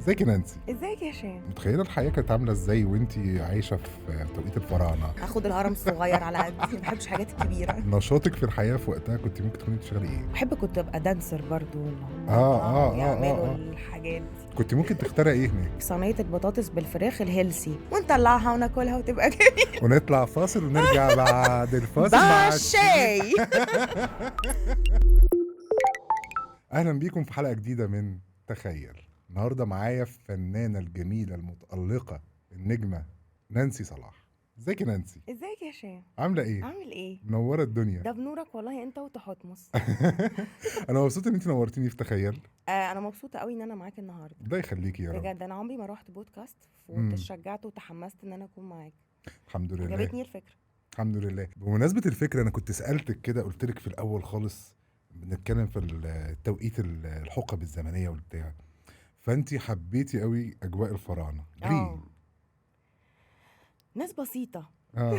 ازيك يا نانسي؟ ازيك يا هشام؟ متخيله الحياه كانت عامله ازاي وانتي عايشه في توقيت الفراعنه؟ هاخد الهرم الصغير على قدي، ما بحبش الحاجات الكبيره. نشاطك في الحياه في وقتها كنت ممكن تكوني بتشتغلي ايه؟ بحب كنت ابقى دانسر برضو، اللي هم اه يطلعوا اه اه ويعملوا اه اه الحاجات دي. كنت ممكن تخترعي ايه هناك؟ صينيه البطاطس بالفراخ الهيلسي ونطلعها وناكلها وتبقى جميله ونطلع فاصل ونرجع بعد الفاصل مع بالشاي. اهلا بيكم في حلقه جديده من تخيل. النهارده معايا الفنانه الجميله المتالقه النجمه نانسي صلاح. ازيك يا نانسي؟ ازيك يا هشام؟ عامله ايه؟ عامل ايه؟ منوره الدنيا. ده بنورك والله، انت وتحتمس. انا مبسوط ان انت نورتيني في تخيل. انا مبسوطه قوي ان انا معاك النهارده. ده يخليكي يا رب. بجد انا عمري ما رحت بودكاست مم. وتشجعت وتحمست ان انا اكون معاك. الحمد لله. عجبتني الفكره. الحمد لله. بمناسبة الفكرة أنا كنت سألتك كده، قلت لك في الأول خالص بنتكلم في التوقيت الحقب الزمنية والبتاع، فأنتي حبيتي قوي أجواء الفراعنة ليه؟ ناس بسيطه. آه.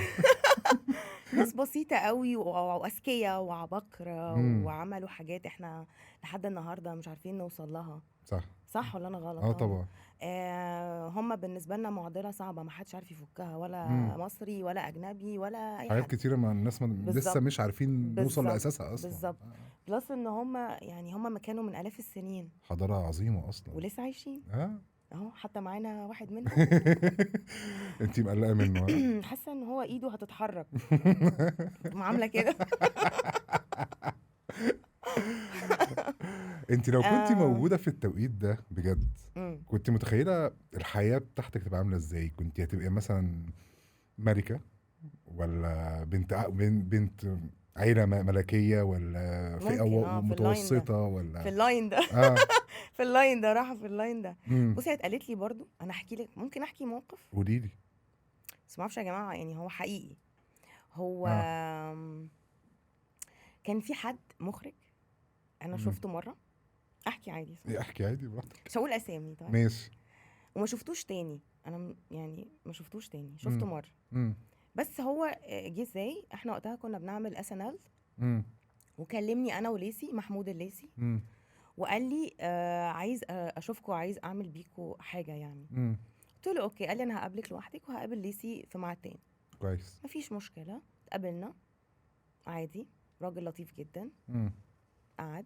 ناس بسيطة قوي وأذكياء وعباقرة مم. وعملوا حاجات احنا لحد النهاردة مش عارفين نوصل لها. صح. صح ولا أنا غلط؟ طبعا. هم بالنسبة لنا معضلة صعبة، ما حدش عارف يفكها، ولا مم. مصري ولا أجنبي ولا أي حاجات حد. كتيرة ما الناس لسه بالظبط مش عارفين نوصل بالظبط لأساسها أصلا. بالظبط. بلس ان هم ما كانوا من آلاف السنين حضارة عظيمة أصلا. ولسه عايشين آه. اهو، حتى معانا واحد منهم. أنتي مقلقة منه؟ حاسة ان هو ايده هتتحرك معاملة كده. أنتي لو كنتي آه، موجودة في التوقيت ده بجد، مم. كنت متخيلة الحياة بتاعتك تبقى عاملة ازاي؟ كنت هتبقى مثلا ملكة، ولا بنت عيلة ملكية، ولا فئة ممكن في اللاين ده، متوسطة، في ولا اللاين ده. اه في اللاين ده، راحة في اللاين ده. امم بصي، اتقالت لي برضو، انا احكي لك، ممكن احكي موقف قولي لي. بس ما اعرفش يا جماعه، يعني هو حقيقي. هو اه كان في حد مخرج انا امم شفته مره. احكي عادي صح؟ إيه، احكي عادي براحتك. مش هقول اسامي طيب. ماشي. وما شفتوش تاني، انا يعني ما شفتوش تاني، شفته امم مره. امم بس هو جه ازاي؟ احنا وقتها كنا بنعمل SNL، امم وكلمني انا وليسي محمود الليسي، امم وقال لي عايز اشوفكوا، عايز اعمل بيكوا حاجه يعني. امم قلت له اوكي. قال لي انا هقابلك لوحدك وهقابل ليسي في ميعاد تاني. كويس. مفيش مشكله. اتقابلنا عادي، راجل لطيف جدا. امم قعد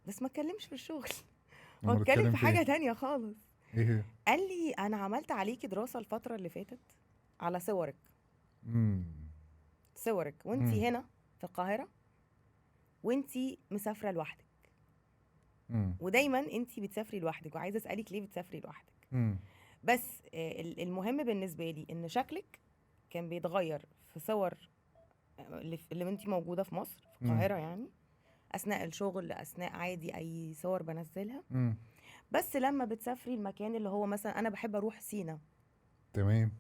بس ما اتكلمش في الشغل. هو امال اتكلم اتكلم في في حاجه ايه؟ تانية خالص. ايه هي؟ قال لي انا عملت عليكي دراسه الفتره اللي فاتت على صورك، امم صورك امم وانتي هنا في القاهره، وانتي مسافره لوحدك، امم ودايما انتي بتسافري لوحدك، وعايزه اسالك ليه بتسافري لوحدك. امم بس المهم بالنسبه لي ان شكلك كان بيتغير في صور اللي انتي موجوده في مصر في القاهره يعني، اثناء الشغل، اثناء عادي اي صور بنزلها. امم بس لما بتسافري المكان اللي هو مثلا انا بحب اروح سينا، تمام.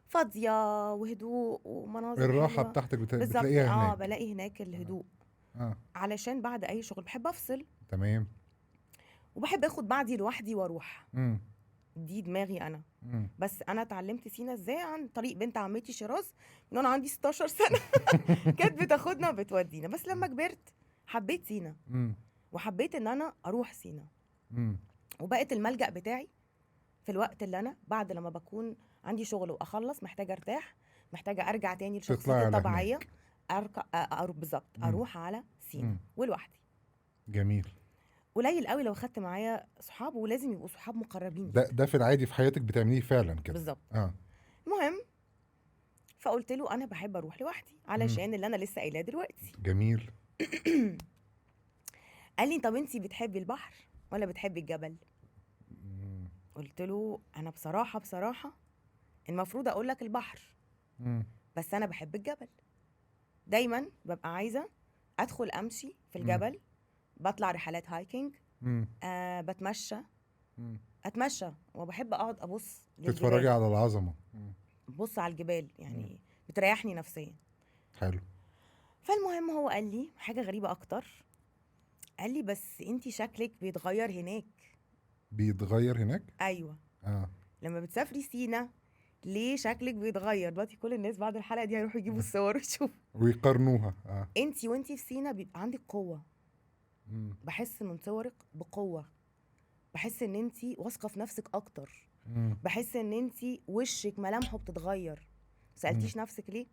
فاضيه وهدوء ومناظر الراحة حلوه. بتاعتك بالظبط، بتلاقيها هناك. بلاقي هناك اه الهدوء. اه علشان بعد اي شغل بحب افصل، تمام. وبحب اخد بعضي لوحدي واروح. امم دي دماغي انا. امم بس انا اتعلمت سينا ازاي؟ عن طريق بنت عمتي شيراز، من وانا عندي 16 سنه. كانت بتاخدنا وبتودينا. بس لما كبرت حبيت سينا، امم وحبيت ان انا اروح سينا، امم وبقت الملجأ بتاعي في الوقت اللي انا بعد لما بكون عندي شغل واخلص، محتاجه ارتاح، محتاجه ارجع تاني تطلعي لشخصيتي على الطبيعيه. هناك. بالظبط امم اروح على سينا امم ولوحدي. جميل. قليل قوي لو خدت معايا صحاب، ولازم يبقوا صحاب مقربين ده جدا. ده في العادي في حياتك بتعمليه فعلا كده؟ بالظبط. اه. المهم، فقلت له انا بحب اروح لوحدي امم علشان اللي انا لسه قايلاه دلوقتي. جميل. قال لي طب انتي بتحبي البحر ولا بتحبي الجبل؟ امم قلت له انا بصراحه المفروض اقول لك البحر، امم بس انا بحب الجبل. دايما ببقى عايزه ادخل امشي في امم الجبل، بطلع رحلات هايكنج، امم بتمشى، امم اتمشى، وبحب اقعد ابص تتفرجي للجبال. على العظمة. بص على الجبال امم يعني بتريحني نفسيا. حلو. فالمهم هو قال لي حاجه غريبه اكتر. قال لي بس انتي شكلك بيتغير هناك. بيتغير هناك؟ ايوه، اه. لما بتسافري سينا ليه شكلك بيتغير؟ دلوقتي كل الناس بعد الحلقه دي هيروحوا يجيبوا الصور ويشوفوا. ويقارنوها. اه. وانتي في سينا بيبقى عندك قوه، امم بحس من صورك بقوه، بحس ان انت واثقه في نفسك اكتر، مم. بحس ان انت وشك ملامحه بتتغير. سالتيش نفسك ليه؟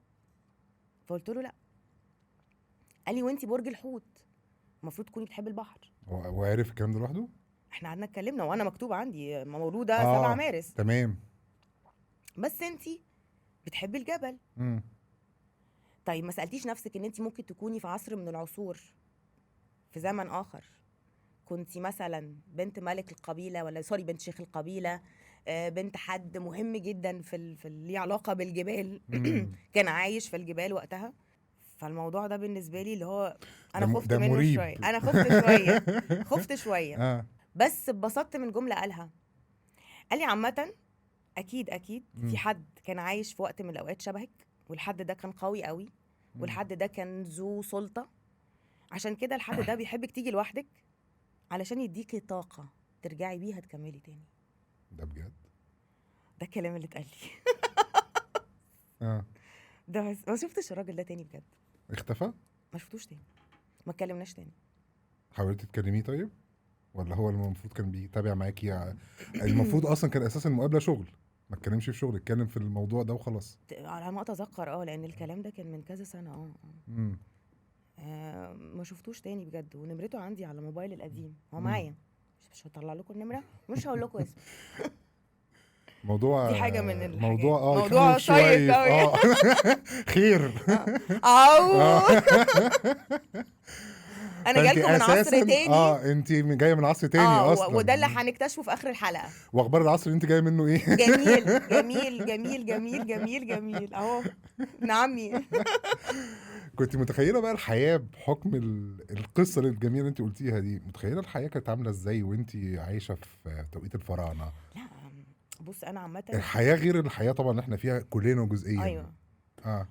فقلت له لا. قال لي وانت برج الحوت، المفروض تكوني بتحبي البحر. وعارف الكلام ده لوحده؟ احنا قعدنا اتكلمنا، وانا مكتوب عندي مولوده 7 اه مارس، تمام. بس انت بتحبي الجبل. مم. طيب ما سالتيش نفسك ان انت ممكن تكوني في عصر من العصور، في زمن اخر، كنتي مثلا بنت ملك القبيله، ولا سوري بنت شيخ القبيله، بنت حد مهم جدا في ليه علاقه بالجبال مم. كان عايش في الجبال وقتها. فالموضوع ده بالنسبه لي اللي هو انا ده خفت ده منه مريب. شويه، انا خفت شويه، خفت شويه. اه. بس اتبسطت من جمله قالها. قال لي عامه اكيد اكيد في مم. حد كان عايش في وقت من الاوقات شبهك، والحد ده كان قوي قوي، والحد ده كان ذو سلطه، عشان كده الحد ده بيحبك تيجي لوحدك علشان يديكي طاقه ترجعي بيها تكملي تاني. ده بجد؟ ده الكلام اللي اتقال لي. اه. ده بس ما شفتش الراجل ده تاني بجد، اختفى؟ ما شفتوش تاني، ما اتكلمناش تاني. حاولتي تكلميه طيب؟ ولا هو اللي المفروض كان بيتابع معاكي المفروض اصلا كان اساسا المقابله شغل، ما اتكلمش في شغل، اتكلم في الموضوع ده وخلاص. على ما اتذكر لان الكلام ده كان من كذا سنه. امم. ما شفتوش تاني بجد، ونمرته عندي على موبايل القديم، هو مم. معايا، مش هطلع لكم النمره، مش هقول لكم اسمه. موضوع دي حاجه من الحاجات، موضوع موضوع يخوف شيق شويه قوي. خير. او اه. انا فانت جايلكم من عصر اساسا تاني. انت جايه من عصر تاني وده اللي اصلا. هنكتشفه في اخر الحلقه. واخبار العصر اللي انت جايه منه ايه؟ جميل جميل جميل جميل جميل جميل اهو ابن عمي. كنت متخيله بقى الحياه بحكم القصه الجميله اللي انت قلتيها دي، متخيله الحياه كانت عامله ازاي وانت عايشه في توقيت الفراعنه؟ لا بص انا عامه الحياه غير الحياه طبعا اللي احنا فيها كلنا جزئيا. ايوه، اه.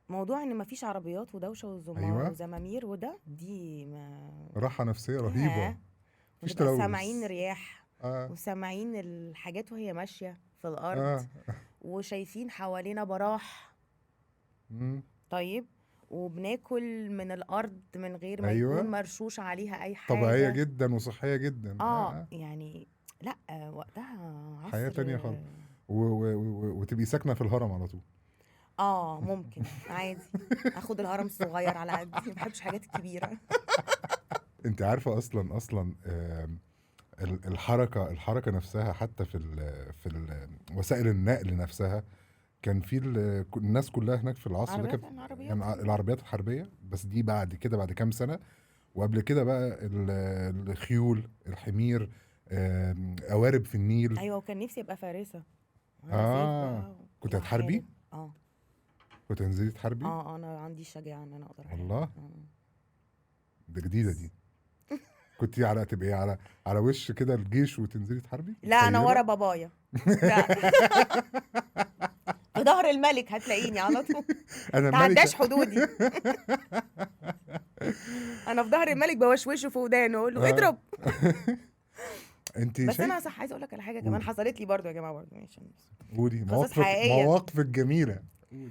موضوع ان مفيش عربيات ودوشه ايوه. وزمامير وده دي ما راحه نفسيه رهيبه. ياه، مفيش ونبقى سامعين تلوث. رياح اه. وسامعين الحاجات وهي ماشيه في الارض، اه. وشايفين حوالينا براح. مم. طيب، وبناكل من الارض من غير ما يكون ايوه. مرشوش عليها اي طبيعيه حاجه. جدا وصحيه جدا. يعني لا وقتها حياه عصر. تانية خالص. وتبقي ساكنه في الهرم على طول. ممكن عادي اخد الهرم الصغير على قدي، ما بحبش الحاجات الكبيره. انت عارفه اصلا الحركه نفسها حتى وسائل النقل نفسها، كان في الناس كلها هناك في العصر ده عربيات عربيات يعني العربيات الحربيه، بس دي بعد كده بعد كام سنه. وقبل كده بقى الخيول، الحمير، قوارب في النيل. ايوه، وكان نفسي ابقى فارسه وانا سيف اه. بقى كنت واحارب. هتحاربي؟ كنت هتنزلي تحاربي؟ انا عندي الشجاعه ان انا اقدر احارب. والله ده جديده دي. كنت تبقي على وش كده الجيش وتنزلي تحاربي؟ لا انا ورا سيدة؟ بابايا. لا. في ظهر الملك هتلاقيني على طول، انا تعداش الملكه. حدودي. انا في ظهر الملك بوشوشه في ودانه اقول له اضرب. انت بس شايف؟ انا صح عايزه اقول لك على حاجه كمان قولي. حصلت لي برضو يا جماعه، برضو عشان قولي قصص حقيقيه. مواقفك جميله. قولي.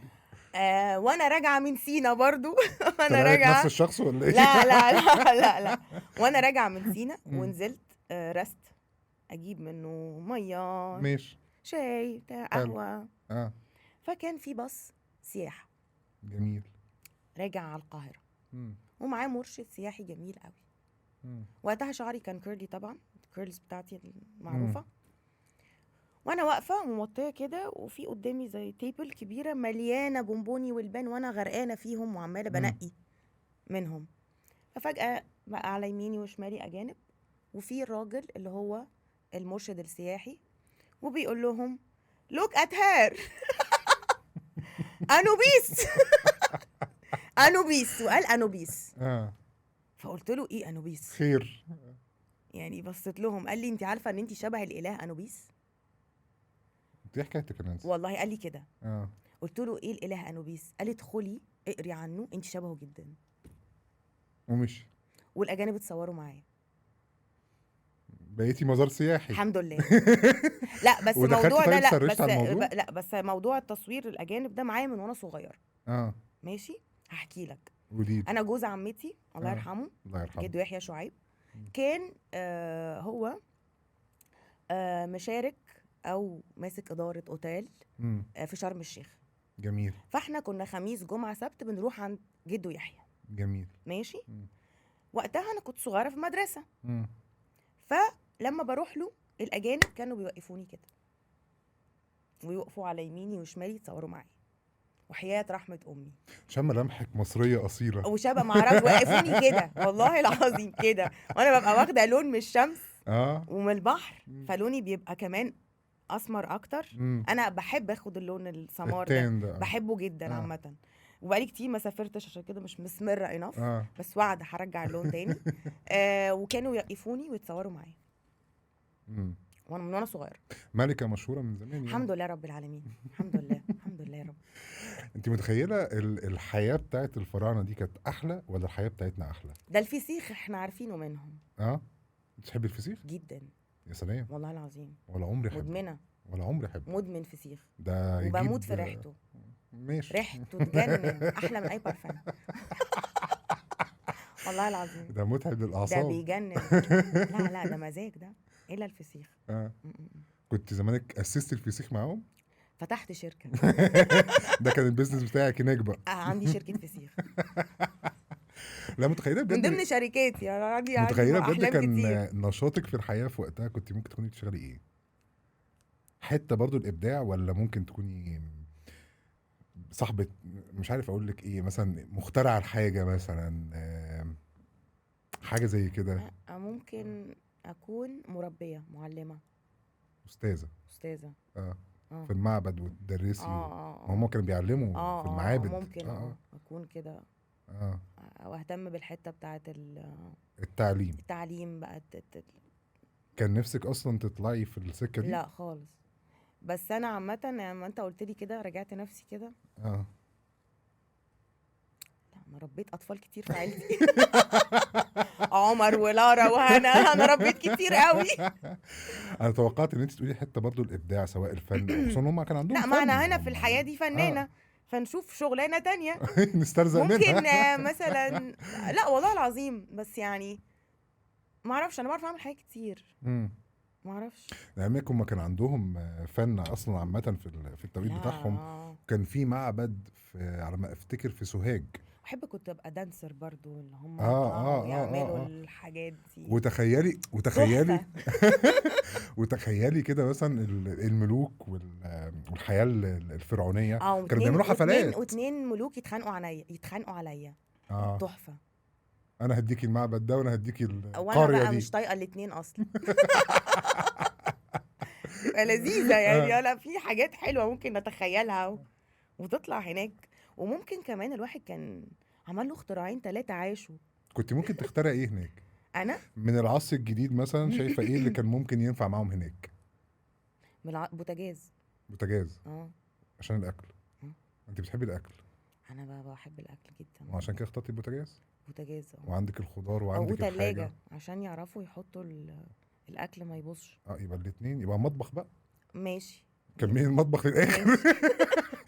وانا راجعه من سينا برضو. وانا طلع لك نفس راجعه، الشخص ولا ايه؟ لا لا لا لا لا، وانا راجعه من سينا ونزلت رست اجيب منه ميه، ماشي. شاي بتاع حلو. قهوه. فكان في باص سياحه جميل. راجع على القاهره، مم. ومعاه مرشد سياحي جميل قوي. وقتها شعري كان كيرلي طبعا، الكيرلز بتاعتي المعروفه. وانا واقفه وموطيه كده، وفي قدامي زي تيبل كبيره مليانه بونبوني والبان، وانا غرقانه فيهم وعماله بنقي منهم. ففجاه بقى على يميني وشمالي اجانب، وفي الراجل اللي هو المرشد السياحي، وبيقول لهم look at her. انوبيس. انوبيس، وقال انوبيس. فقلت له ايه انوبيس؟ خير. يعني بصيت لهم، قال لي انت عارفه ان انت شبه الاله انوبيس؟ دي حكايتك يا نانسي. والله قال لي كده. قلت له ايه الاله انوبيس؟ قال لي ادخلي اقري عنه، انت شبهه جدا. ومشي. والاجانب اتصوروا معايا. بقيتي مزار سياحي. الحمد لله. لا بس ودخلتي الموضوع ده طيب لا سرشت بس على الموضوع؟ لا بس موضوع التصوير الاجانب ده معايا من وانا صغير. ماشي، هحكي لك. وديد. انا جوز عمتي الله يرحمه، الله يرحمه، جدو يحيى شعيب، كان هو مشارك او ماسك اداره اوتيل مم. في شرم الشيخ. جميل فاحنا كنا خميس جمعه سبت بنروح عند جدو يحيى. جميل. ماشي. مم. وقتها انا كنت صغيره في مدرسه، مم. فلما بروح له الاجانب كانوا بيوقفوني كده ويوقفوا على يميني وشمالي يتصوروا معايا، وحياه رحمه امي عشان ملامحك مصريه اصيله. وشبه معرفش وقفوني كده والله العظيم كده، وانا ببقى واخده لون من الشمس اه. ومن البحر، مم. فلوني بيبقى كمان اسمر اكتر. مم. انا بحب اخد اللون السمار ده، التان ده بحبه جدا عامه. وبقالي كتير ما سافرتش عشان كده مش مسمره انف، بس وعد هرجع اللون تاني. وكانوا يوقفوني ويتصوروا معايا مم. وانا من وانا صغيره. ملكه مشهوره من زمان يعني. الحمد لله رب العالمين، الحمد لله الحمد لله يا رب. انت متخيله الحياه بتاعت الفراعنه دي كانت احلى ولا الحياه بتاعتنا احلى؟ ده الفسيخ احنا عارفينه منهم بتحبي الفسيخ؟ جدا يا سلام. والله العظيم، ولا عمري احبه. مدمنه، ولا عمري احبه. مدمن فسيخ، ده وبموت يجيب في ريحته. ماشي. ريحته تجنن، احلى من اي بارفان. والله العظيم ده متعب ده للاعصاب. بيجنن. لا لا ده مزاج ده، الا الفسيخ. كنت زمانك اسست الفسيخ معاهم. فتحت شركه. ده كان البيزنس بتاعك هناك بقى. عندي شركه فسيخ لا متخيله من ضمن بجد. شركاتي، يعني عندي متخيله بجد احلام كان كتير. نشاطك في الحياه في وقتها كنت ممكن تكوني بتشتغلي ايه؟ حته برضو الابداع ولا ممكن تكوني صاحبه، مش عارف اقول لك ايه، مثلا مخترعه الحاجه مثلا، حاجه زي كده. ممكن اكون مربيه، معلمه، استاذه. استاذه. في المعبد وتدرسي هم كانوا بيعلموا في المعابد. ممكن اكون كده. واهتم بالحته بتاعه التعليم بقى. كان نفسك اصلا تطلعي في السكه دي؟ لا خالص، بس انا عامه لما انت قلت لي كده رجعت نفسي كده. لا انا ربيت اطفال كتير في عيلتي. عمر ولارا وهنا، انا ربيت كتير قوي. انا توقعت ان انت تقولي حته برضو الابداع سواء الفن، خصوصا هم كان عندهم لا فن. ما انا هنا في الحياه دي فنانه، فنشوف شغلانه تانية نسترزق منها. ممكن مثلا. لا والله العظيم، بس يعني ما اعرفش، انا بعرف اعمل حاجات كتير. ما اعرفش. لعلمك هم كان عندهم فن اصلا عامه في التوقيت بتاعهم. كان في معبد على ما افتكر في سوهاج. احب كنت ابقى دانسر برضو، اللي هم يعملوا الحاجات دي. وتخيلي وتخيلي كده مثلا الملوك والحياه الفرعونيه كانوا بيعملوا حفلات. واتنين ملوك يتخانقوا عليا. تحفه. انا هديكي المعبد ده وانا هديكي القريه وانا بقى دي. مش طايقه الاتنين اصلا. لذيذه يعني. انا في حاجات حلوه ممكن نتخيلها وتطلع هناك. وممكن كمان الواحد كان عمل له اختراعين 3 عاشوا. كنت ممكن تخترع ايه هناك؟ انا من العصر الجديد مثلا شايفه ايه اللي كان ممكن ينفع معاهم هناك؟ بوتاجاز. بوتاجاز. عشان الاكل. انت بتحبي الاكل. انا بحب الاكل جدا، وعشان كده اخترتي البوتاجاز. وعندك الخضار وعندك الحاجه عشان يعرفوا يحطوا الاكل ما يبوظش. يبقى الاثنين، يبقى مطبخ بقى. ماشي. كملي المطبخ للاخر.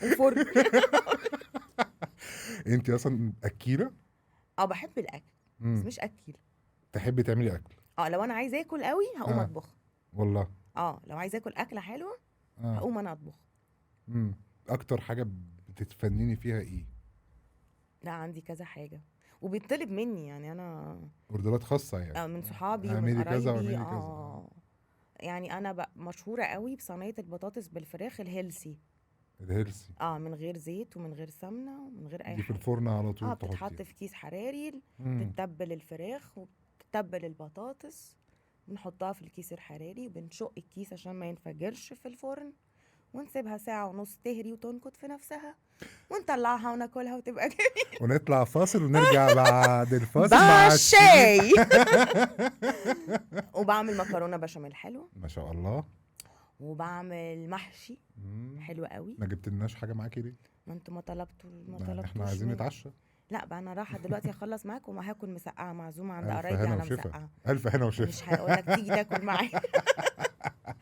وفرن. انت اصلا اكيله؟ بحب الاكل بس مش اكيله. تحبي تعملي اكل؟ لو انا عايزه اكل قوي هقوم اطبخ. والله. لو عايزه اكل اكله حلوه هقوم انا اطبخ. اكتر حاجه بتتفنني فيها ايه؟ لا عندي كذا حاجه وبيطلب مني، يعني انا اوردرات خاصه يعني. من صحابي ومن قرايبي. يعني انا مشهوره قوي بصينيه البطاطس بالفراخ الهيلسي. من غير زيت ومن غير سمنه ومن غير اي حاجه. دي في الفرن على طول. بتتحط في كيس حراري. بتتبل الفراخ وبتتبل البطاطس، بنحطها في الكيس الحراري وبنشق الكيس عشان ما ينفجرش في الفرن، ونسيبها ساعة ونص تهري وتنكت في نفسها، ونطلعها وناكلها وتبقى جميلة. ونطلع فاصل ونرجع بعد الفاصل مع الشاي. وبعمل مكرونة بشاميل حلوة ما شاء الله. وبعمل محشي حلو قوي. ما جبتلناش حاجة معاكي ليه؟ ما انتوا ما طلبتوش. احنا عايزين نتعشى. لا بقى انا رايحه دلوقتي اخلص معاك وما هاكل مسقعه، معزومه عند قرايبي على مسقعه. الف هنا وشفا. مش هقولك تيجي تاكل معايا.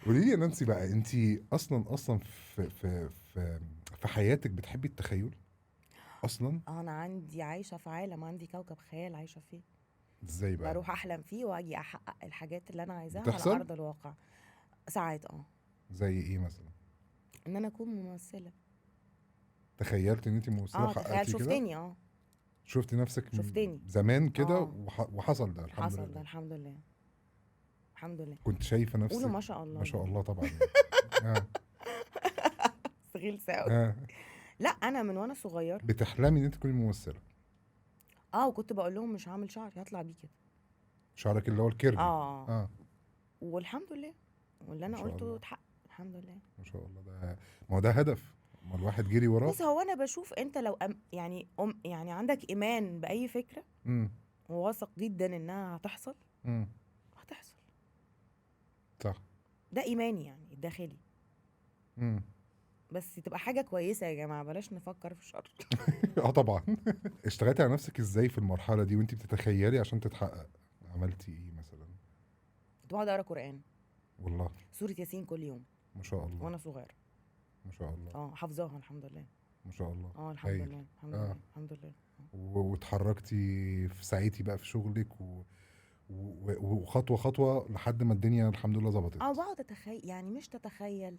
قولي لي يا نانسي بقى، انت اصلا في حياتك بتحبي التخيل اصلا؟ انا عايشه في عالم، عندي كوكب خيال عايشه فيه. ازاي بقى؟ بروح احلم فيه واجي احقق الحاجات اللي انا عايزاها على ارض الواقع. ساعات زي ايه مثلا؟ ان انا اكون ممثله. تخيلت ان انت ممثله تخيل وحققتي كده؟ شفتني شفتي نفسك شفتني زمان كده اه وحصل ده الحمد حصل ده لله. الحمد لله. الحمد لله. كنت شايفه قولوا نفسك؟ ما شاء الله ما شاء يعني. الله طبعا يعني. اه. غلسة قوي. اه. لا انا من وانا صغير بتحلمي ان انت تكوني ممثله؟ وكنت بقول لهم مش هعمل شعري، هطلع بيه كده. شعرك اللي هو الكيرلي؟ اه اه. والحمد لله، واللي ما انا شاء قلته الله. اتحقق الحمد لله. ما شاء الله. ده ما هو ده هدف، ما الواحد جري وراه. بص هو انا بشوف انت لو يعني يعني عندك ايمان باي فكره امم. وواثق جدا انها هتحصل، امم. هتحصل. صح. ده ايماني يعني الداخلي. امم. بس تبقى حاجه كويسه يا جماعه، بلاش نفكر في الشر. اه طبعا. اشتغلتي على نفسك ازاي في المرحله دي وانت بتتخيلي عشان تتحقق؟ عملتي ايه مثلا؟ كنت بقعد اقرا قران، والله. سوره ياسين كل يوم ما شاء الله. وانا صغير. ما شاء الله. حافظاها الحمد لله. ما شاء الله. الحمد هايل. لله الحمد اه. لله الحمد لله. واتحركتي في سعيتي بقى في شغلك وخطوه خطوه لحد ما الدنيا الحمد لله ظبطت. بقعد اتخيل، يعني مش تتخيل،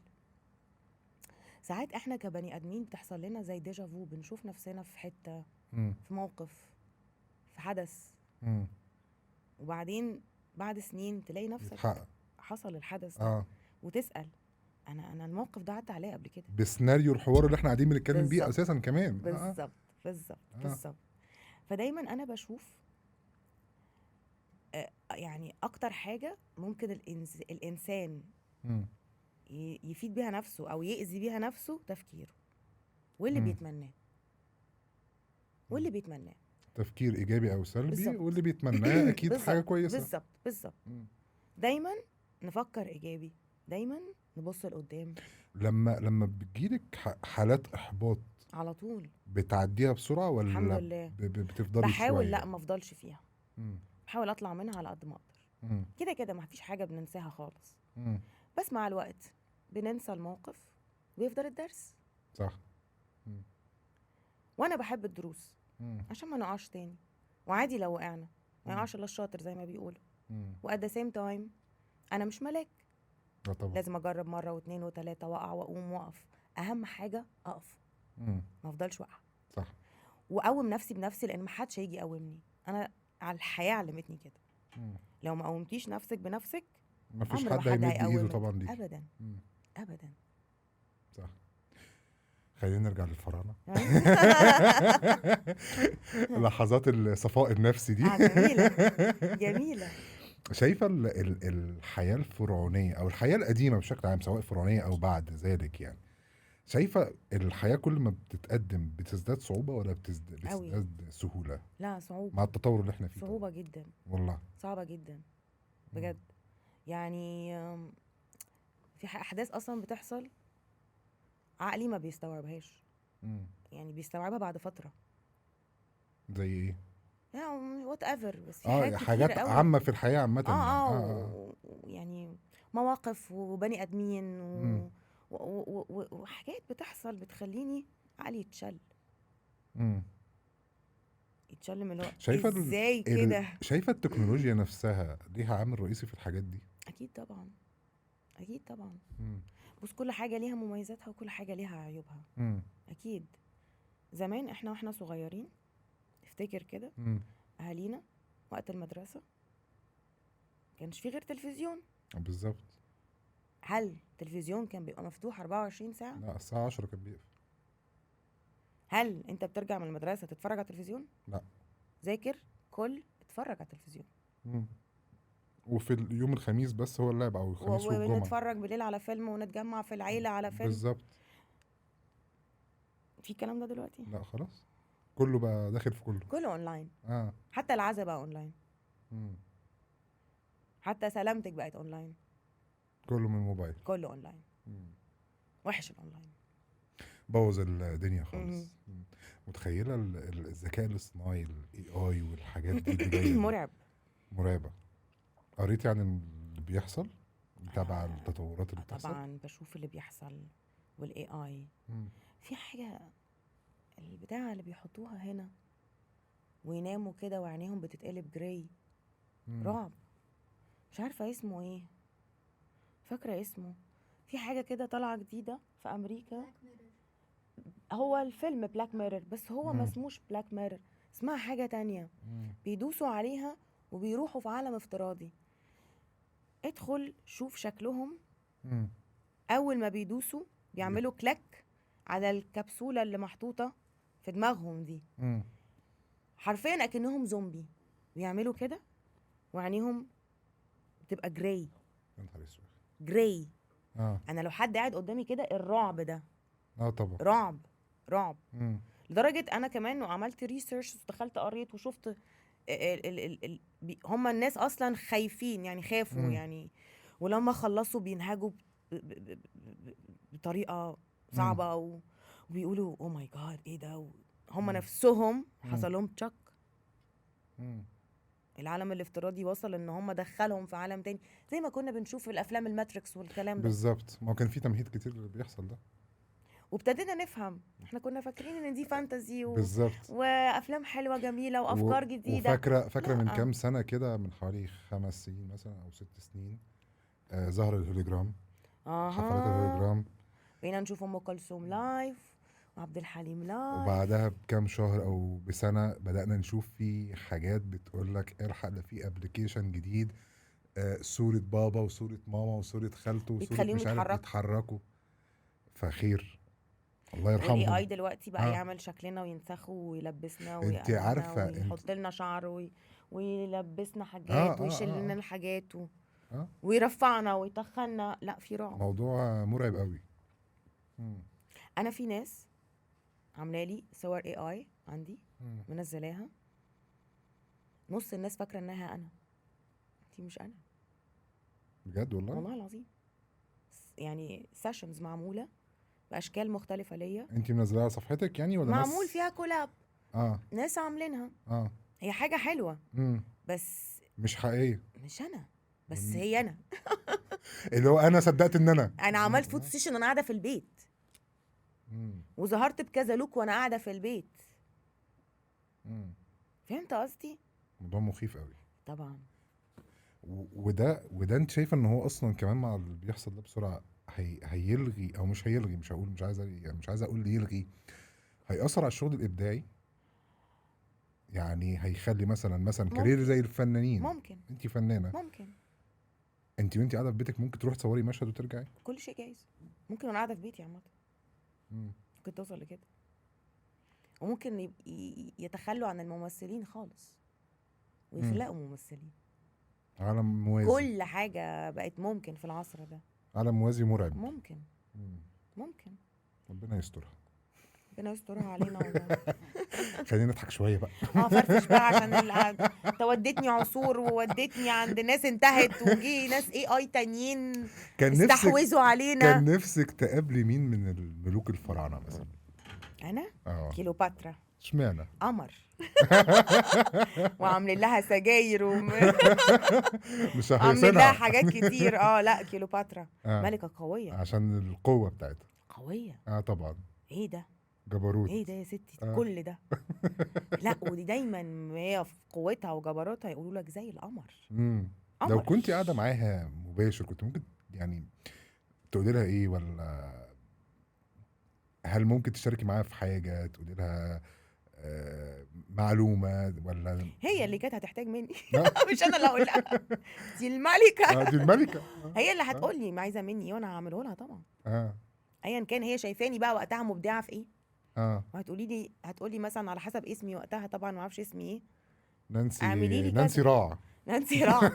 ساعات احنا كبني ادمين بتحصل لنا زي ديجا فو، بنشوف نفسنا في حته، امم. في موقف، في حدث، امم. وبعدين بعد سنين تلاقي نفسك يتحقق. حصل الحدث ده، اه. وتسأل انا الموقف ده عدى عليا قبل كده. بسيناريو الحوار اللي احنا قاعدين بنتكلم بيه بالظبط اساسا كمان. بالظبط بالظبط اه. بالظبط. فدايما انا بشوف يعني اكتر حاجه ممكن الانسان امم. يفيد بيها نفسه او يأذي بيها نفسه، تفكيره واللي امم. بيتمناه واللي بيتمناه. تفكير ايجابي او سلبي، بالظبط. واللي بيتمناه اكيد حاجه بالظبط كويسه. بالظبط بالظبط. مم. دايما نفكر ايجابي، دايما نبص لقدام لما بتجيلك حالات احباط، على طول. بتعديها بسرعه الحمد ولا لله. بتفضلي بحاول لا شويه؟ ما افضلش فيها، مم. بحاول اطلع منها على قد ما اقدر. مم. كده كده ما فيش حاجه بننساها خالص، مم. بس مع الوقت بننسى الموقف ويفضل الدرس. صح. مم. وانا بحب الدروس مم. عشان ما نقعش تاني، وعادي لو وقعنا ما مم. يقعش الا الشاطر زي ما بيقولوا. مم. وات ذا سيم تايم انا مش ملاك، طبعا. لازم اجرب مره واثنين وثلاثه، واقع واقوم واقف. اهم حاجه اقف، مم. ما افضلش واقعه، صح. واقوم نفسي بنفسي، لان ما حدش هيجي يقومني. انا على الحياه علمتني كده، مم. لو ما قومتيش نفسك بنفسك ما فيش عمر ما حد حد هيمد ايده هيقومك طبعا ليكي. ابدا مم. ابدا. صح. خلينا نرجع للفراعنه. لحظات الصفاء النفسي دي. جميله جميله. شايفة الحياة الفرعونية أو الحياة القديمة بشكل عام، سواء فرعونية أو بعد ذلك يعني، شايفة الحياة كل ما بتتقدم بتزداد صعوبة ولا قوي. بتزداد سهولة لا صعوبه، مع التطور اللي احنا فيه طبعا؟ صعوبه جدا، والله. صعبه جدا مم. بجد. يعني في احداث اصلا بتحصل عقلي ما بيستوعبهاش، مم. يعني بيستوعبها بعد فتره، زي ايه؟ يعني وات ايفر. بس في حاجات كتيره حاجات قوي. عامة في الحياة عامة يعني. يعني مواقف وبني ادمين مم. وحاجات بتحصل بتخليني عقلي يتشل، مم. يتشل من اللي هو شايفة ازاي كده. شايفة التكنولوجيا نفسها ليها عامل رئيسي في الحاجات دي؟ اكيد طبعا، اكيد طبعا. مم. بص كل حاجه ليها مميزاتها وكل حاجه ليها عيوبها. مم. اكيد. زمان واحنا صغيرين، افتكر كده مم. اهالينا وقت المدرسه كانش في غير تلفزيون. بالظبط. هل التلفزيون كان بيبقى مفتوح 24 ساعه؟ لا، الساعة 10 كان بيقفل. هل انت بترجع من المدرسه تتفرج على التلفزيون؟ لا. ذاكر، اتفرج على التلفزيون. مم. وفي اليوم الخميس بس هو اللعب، او الخميس والجمعة. ونتفرج بالليل على فيلم، ونتجمع في العيله على فيلم. بالظبط. في الكلام ده دلوقتي؟ لا خلاص، كله بقى داخل في كله. كله اونلاين. اه. حتى العزا بقى اونلاين، مم. حتى سلامتك بقت اونلاين، كله من الموبايل. كله اونلاين. مم. وحش الاونلاين. بوظ الدنيا مم. خالص. مم. متخيلة الذكاء الاصطناعي الاي اي والحاجات دي اللي جاية دي؟ مرعب. مرعبة. قريتي عن اللي بيحصل؟ متابعة التطورات اللي بتحصل؟ طبعا بشوف اللي بيحصل، والاي اي. مم. في حاجه، البتاعه اللي بيحطوها هنا ويناموا كده وعينيهم بتتقلب جراي، مم. رعب. مش عارفه اسمه ايه، فاكره اسمه، في حاجه كده طالعه جديده في امريكا. هو الفيلم بلاك ميرور، بس هو ما مم. اسموش بلاك ميرور، اسمها حاجه تانية. مم. بيدوسوا عليها وبيروحوا في عالم افتراضي. ادخل شوف شكلهم. مم. اول ما بيدوسوا بيعملوا كليك على الكبسولة اللي محطوطة في دماغهم دي، مم. حرفيا اكنهم زومبي. بيعملوا كده وعينيهم بتبقى جراي يا نهار اسود. جراي. اه انا لو حد قاعد قدامي كده، الرعب ده اه طبعا. رعب رعب. مم. لدرجة انا كمان عملت ريسيرش، ودخلت قريت وشفت هم الناس اصلا خايفين، يعني خافوا مم. يعني. ولما خلصوا بينهجوا بطريقة مم. صعبة وبيقولوا او ماي جاد ايه ده. هم مم. نفسهم مم. حصل لهم تشك. مم. العالم الافتراضي وصل ان هم دخلهم في عالم تاني، زي ما كنا بنشوف في الافلام الماتريكس والكلام ده. بالظبط، ما هو كان في تمهيد كتير بيحصل ده. وابتدينا نفهم، احنا كنا فاكرين ان دي فانتزي بالظبط. وافلام حلوه جميله وافكار جديده. وفاكره من لا. كام سنه كده، من حوالي 5 سنين مثلا او 6 سنين، ظهر الهوليجرام، حفلات اها. الهوليجرام. بقينا نشوف ام كلثوم لايف وعبد الحليم لايف. وبعدها بكام شهر او بسنه بدانا نشوف في حاجات بتقول لك الحق ده في ابلكيشن جديد، صوره بابا وصوره ماما وصوره خالته وصوره بتخليهم مش عارف يتحركوا. بيتحركوا. فخير، الله والاي يرحمهم. اي دلوقتي بقى اه يعمل شكلنا وينسخه ويلبسنا انت ويقلعنا عارفه انت. ويحط لنا شعر ويلبسنا اه حاجات اه ويشيل اه لنا اه, الحاجات آه. ويرفعنا ويتخننا. لا، في رعب. موضوع مرعب قوي. مم. انا في ناس عامله لي صور اي اي عندي، مم. منزلاها. نص الناس فاكره انها انا، دي مش انا. بجد والله. والله العظيم. يعني سيشنز معموله باشكال مختلفه ليا، انت منزلاها على صفحتك يعني ولا معمول ناس؟ فيها كولاب، اه ناس عاملينها. اه. هي حاجه حلوه امم. بس مش حقيقيه. مش انا، بس مم. هي انا. اللي هو انا صدقت ان انا. انا عملت فوتو سيشن وانا قاعده في البيت، مم. وظهرت بكذا لوك وانا قاعده في البيت. مم. فهمت قصدي؟ موضوع مخيف قوي. طبعا. وده انت شايفه ان هو اصلا كمان مع اللي بيحصل ده بسرعه هيلغي، او مش هيلغي، مش هقول، مش عايز اقول يلغي، هيأثر على الشغل الابداعي. يعني هيخلي مثلا كارير ممكن زي الفنانين. ممكن انت فنانه، ممكن. انت وانت قاعده في بيتك ممكن تروح تصوري مشهد وترجعي. كل شيء جايز. ممكن وانا قاعده في بيتي عامه مم. ممكن توصل لكده. وممكن يتخلوا عن الممثلين خالص مم. ويخلقوا ممثلين. عالم موازي. كل حاجه بقت ممكن في العصر ده. عالم موازي مرعب. ممكن. مم. ممكن. ربنا يسترها. ربنا يسترها علينا والله. خلينا نضحك شويه بقى. فرفش بقى عشان انت ودتني عصور وودتني عند ناس انتهت، وجي ناس اي اي تانيين كان نفسك استحوذوا علينا. كان نفسك تقابلي مين من الملوك الفراعنه مثلا؟ انا اه. كيلوباترا. اشمعنى؟ قمر. وعاملين لها سجاير مش عاملين لها هيصنع. حاجات كتير. لا، كيلوباترا اه ملكة قوية. عشان القوه بتاعتها. قوية. اه طبعا. ايه ده؟ جبروت. ايه ده يا ستي اه. كل ده؟ لا، ودي دايما هي في قوتها وجبروتها يقولوا لك زي القمر. لو قمر. كنت قاعده معاها مباشر كنت ممكن يعني تقولي لها ايه؟ ولا هل ممكن تشاركي معاها في حاجه، تقولي لها معلومه ولا؟ هي اللي كانت هتحتاج مني. لا. مش انا اللي هقول لها. دي الملكة. دي الملكه. هي اللي اه هتقول لي ما عايزة مني ايه، وانا هعمله لها طبعا. اه ايا كان هي شايفاني بقى وقتها مبدعة في ايه. اه. هتقولي مثلا على حسب اسمي وقتها، طبعا ما اعرفش اسمي ايه. نانسي. اعملي لي نانسي كذا. راع. نانسي رعد.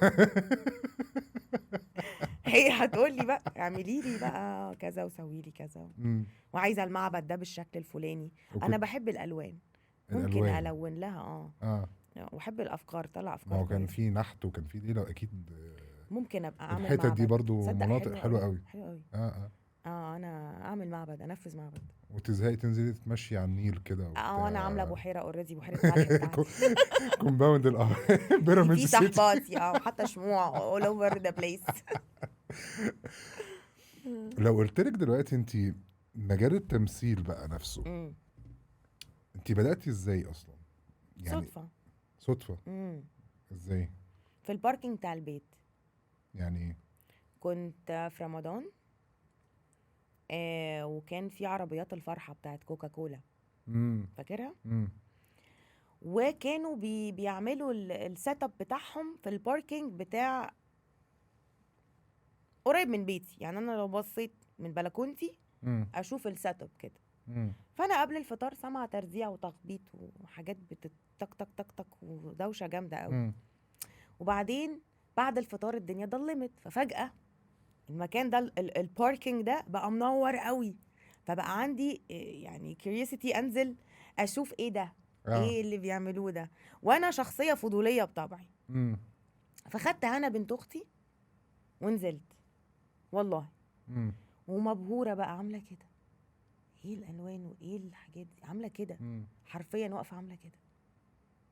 هي هتقولي بقى اعملي لي بقى كذا وسوي لي كذا، امم. وعايزه المعبد ده بالشكل الفلاني. انا وكنت بحب الالوان، ممكن الالوان. الون لها. اه. واحب الافكار، طلع ما افكار هو كان كويسه. في نحت وكان في ليله اكيد. ممكن ابقى اعمل الحتت دي معبد. برضو تصدق مناطق حلوه حلوه قوي، قوي. حلوه قوي. اه اه. انا اعمل معبد، انفذ معبد. وتزهقي تنزلي تتمشي على النيل كده انا عامله وبتاع. بحيره اوريدي، بحيره ملح بتاعتي. كومباوند بيراميدز في سيتي. صحباتي وحاطه شموع all over the place. لو قلت لك دلوقتي انت مجال التمثيل بقى نفسه، امم انت بدأتي ازاي اصلا؟ يعني صدفه. صدفة. امم ازاي؟ في الباركينج بتاع البيت. يعني ايه؟ كنت في رمضان، وكان في عربيات الفرحة بتاعت كوكاكولا، امم فاكرها؟ امم وكانوا بيعملوا السيت اب بتاعهم في الباركينج بتاع قريب من بيتي، يعني انا لو بصيت من بلكونتي امم اشوف السيت اب كده. امم فانا قبل الفطار سامعه ترزيع وتخبيط وحاجات بتتك تك تك تك ودوشه جامده قوي. امم وبعدين بعد الفطار الدنيا ضلمت، ففجاه المكان ده الباركينج ده بقى منور قوي. فبقى عندي يعني كيوريوسيتي انزل اشوف ايه ده، اه ايه اللي بيعملوه ده. وانا شخصيه فضوليه بطبعي، امم فخدت هنا بنت اختي ونزلت والله، امم ومبهوره بقى عامله كده، ايه الالوان وايه الحاجات دي عامله كده، امم حرفيا واقفه عامله كده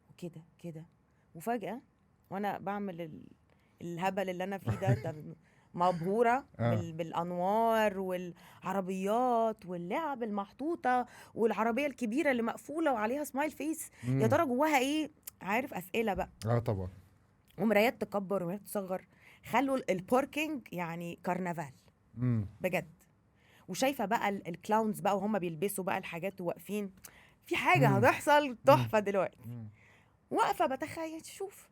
وكده كده. وفجاه وانا بعمل الهبل اللي انا فيه ده مبهوره اه بالانوار والعربيات واللعب المحطوطه والعربيه الكبيره اللي مقفوله وعليها سمايل فيس. يا امم ترى جواها ايه؟ عارف، اسئله بقى. اه طبعا. ومرايات تكبر ومرايات تصغر، خلوا الباركينج يعني كرنفال امم بجد. وشايفه بقى الكلاونز بقى وهم بيلبسوا بقى الحاجات وواقفين، في حاجه امم هتحصل امم تحفه دلوقتي. امم واقفه بتخيل شوف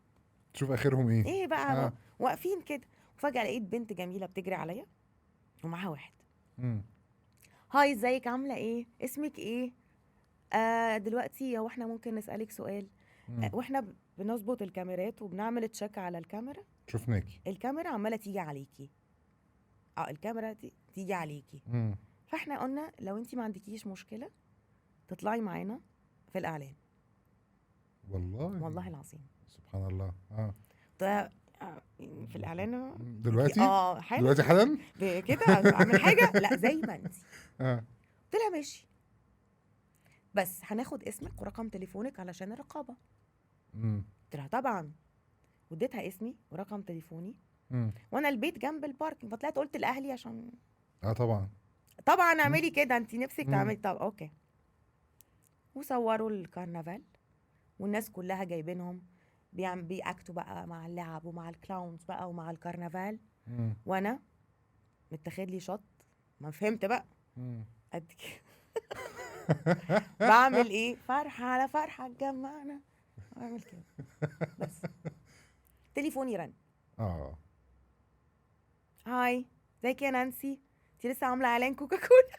تشوف اخرهم ايه. ايه بقى اه واقفين كده. وفجاه لقيت بنت جميله بتجري عليا ومعاها واحد. امم هاي، ازيك، عامله ايه، اسمك ايه؟ دلوقتي هو احنا ممكن نسالك سؤال؟ امم واحنا بنظبط الكاميرات وبنعمل تشيك على الكاميرا، شفناكي. الكاميرا عماله تيجي عليكي. الكاميرا تيجي عليكي. امم فاحنا قلنا لو انت ما عندكيش مشكله تطلعي معانا في الاعلان. والله. والله العظيم. سبحان الله. اه طيب، في الاعلان دلوقتي حالا دلوقتي حالا. كده اعمل حاجه؟ لا، زي ما انت. اه قلت لها ماشي، بس هناخد اسمك ورقم تليفونك علشان الرقابه. امم قلت لها طبعا، واديتها اسمي ورقم تليفوني. امم وانا البيت جنب الباركنج، فطلعت قلت لاهلي عشان اه طبعا. طبعا امم اعملي كده، انت نفسك امم تعملي. طب اوكي. وصوروا الكرنفال والناس كلها جايبينهم بيأكتوا بقى مع اللعب ومع الكلاونز بقى ومع الكرنفال. امم وانا متاخد لي شط، ما فهمت بقى امم قد كده. بعمل ايه؟ فرحه على فرحه تجمعنا، بعمل كده بس. تليفوني رن. اه هاي، ازيك يا نانسي، انت لسه عامله اعلان كوكاكولا؟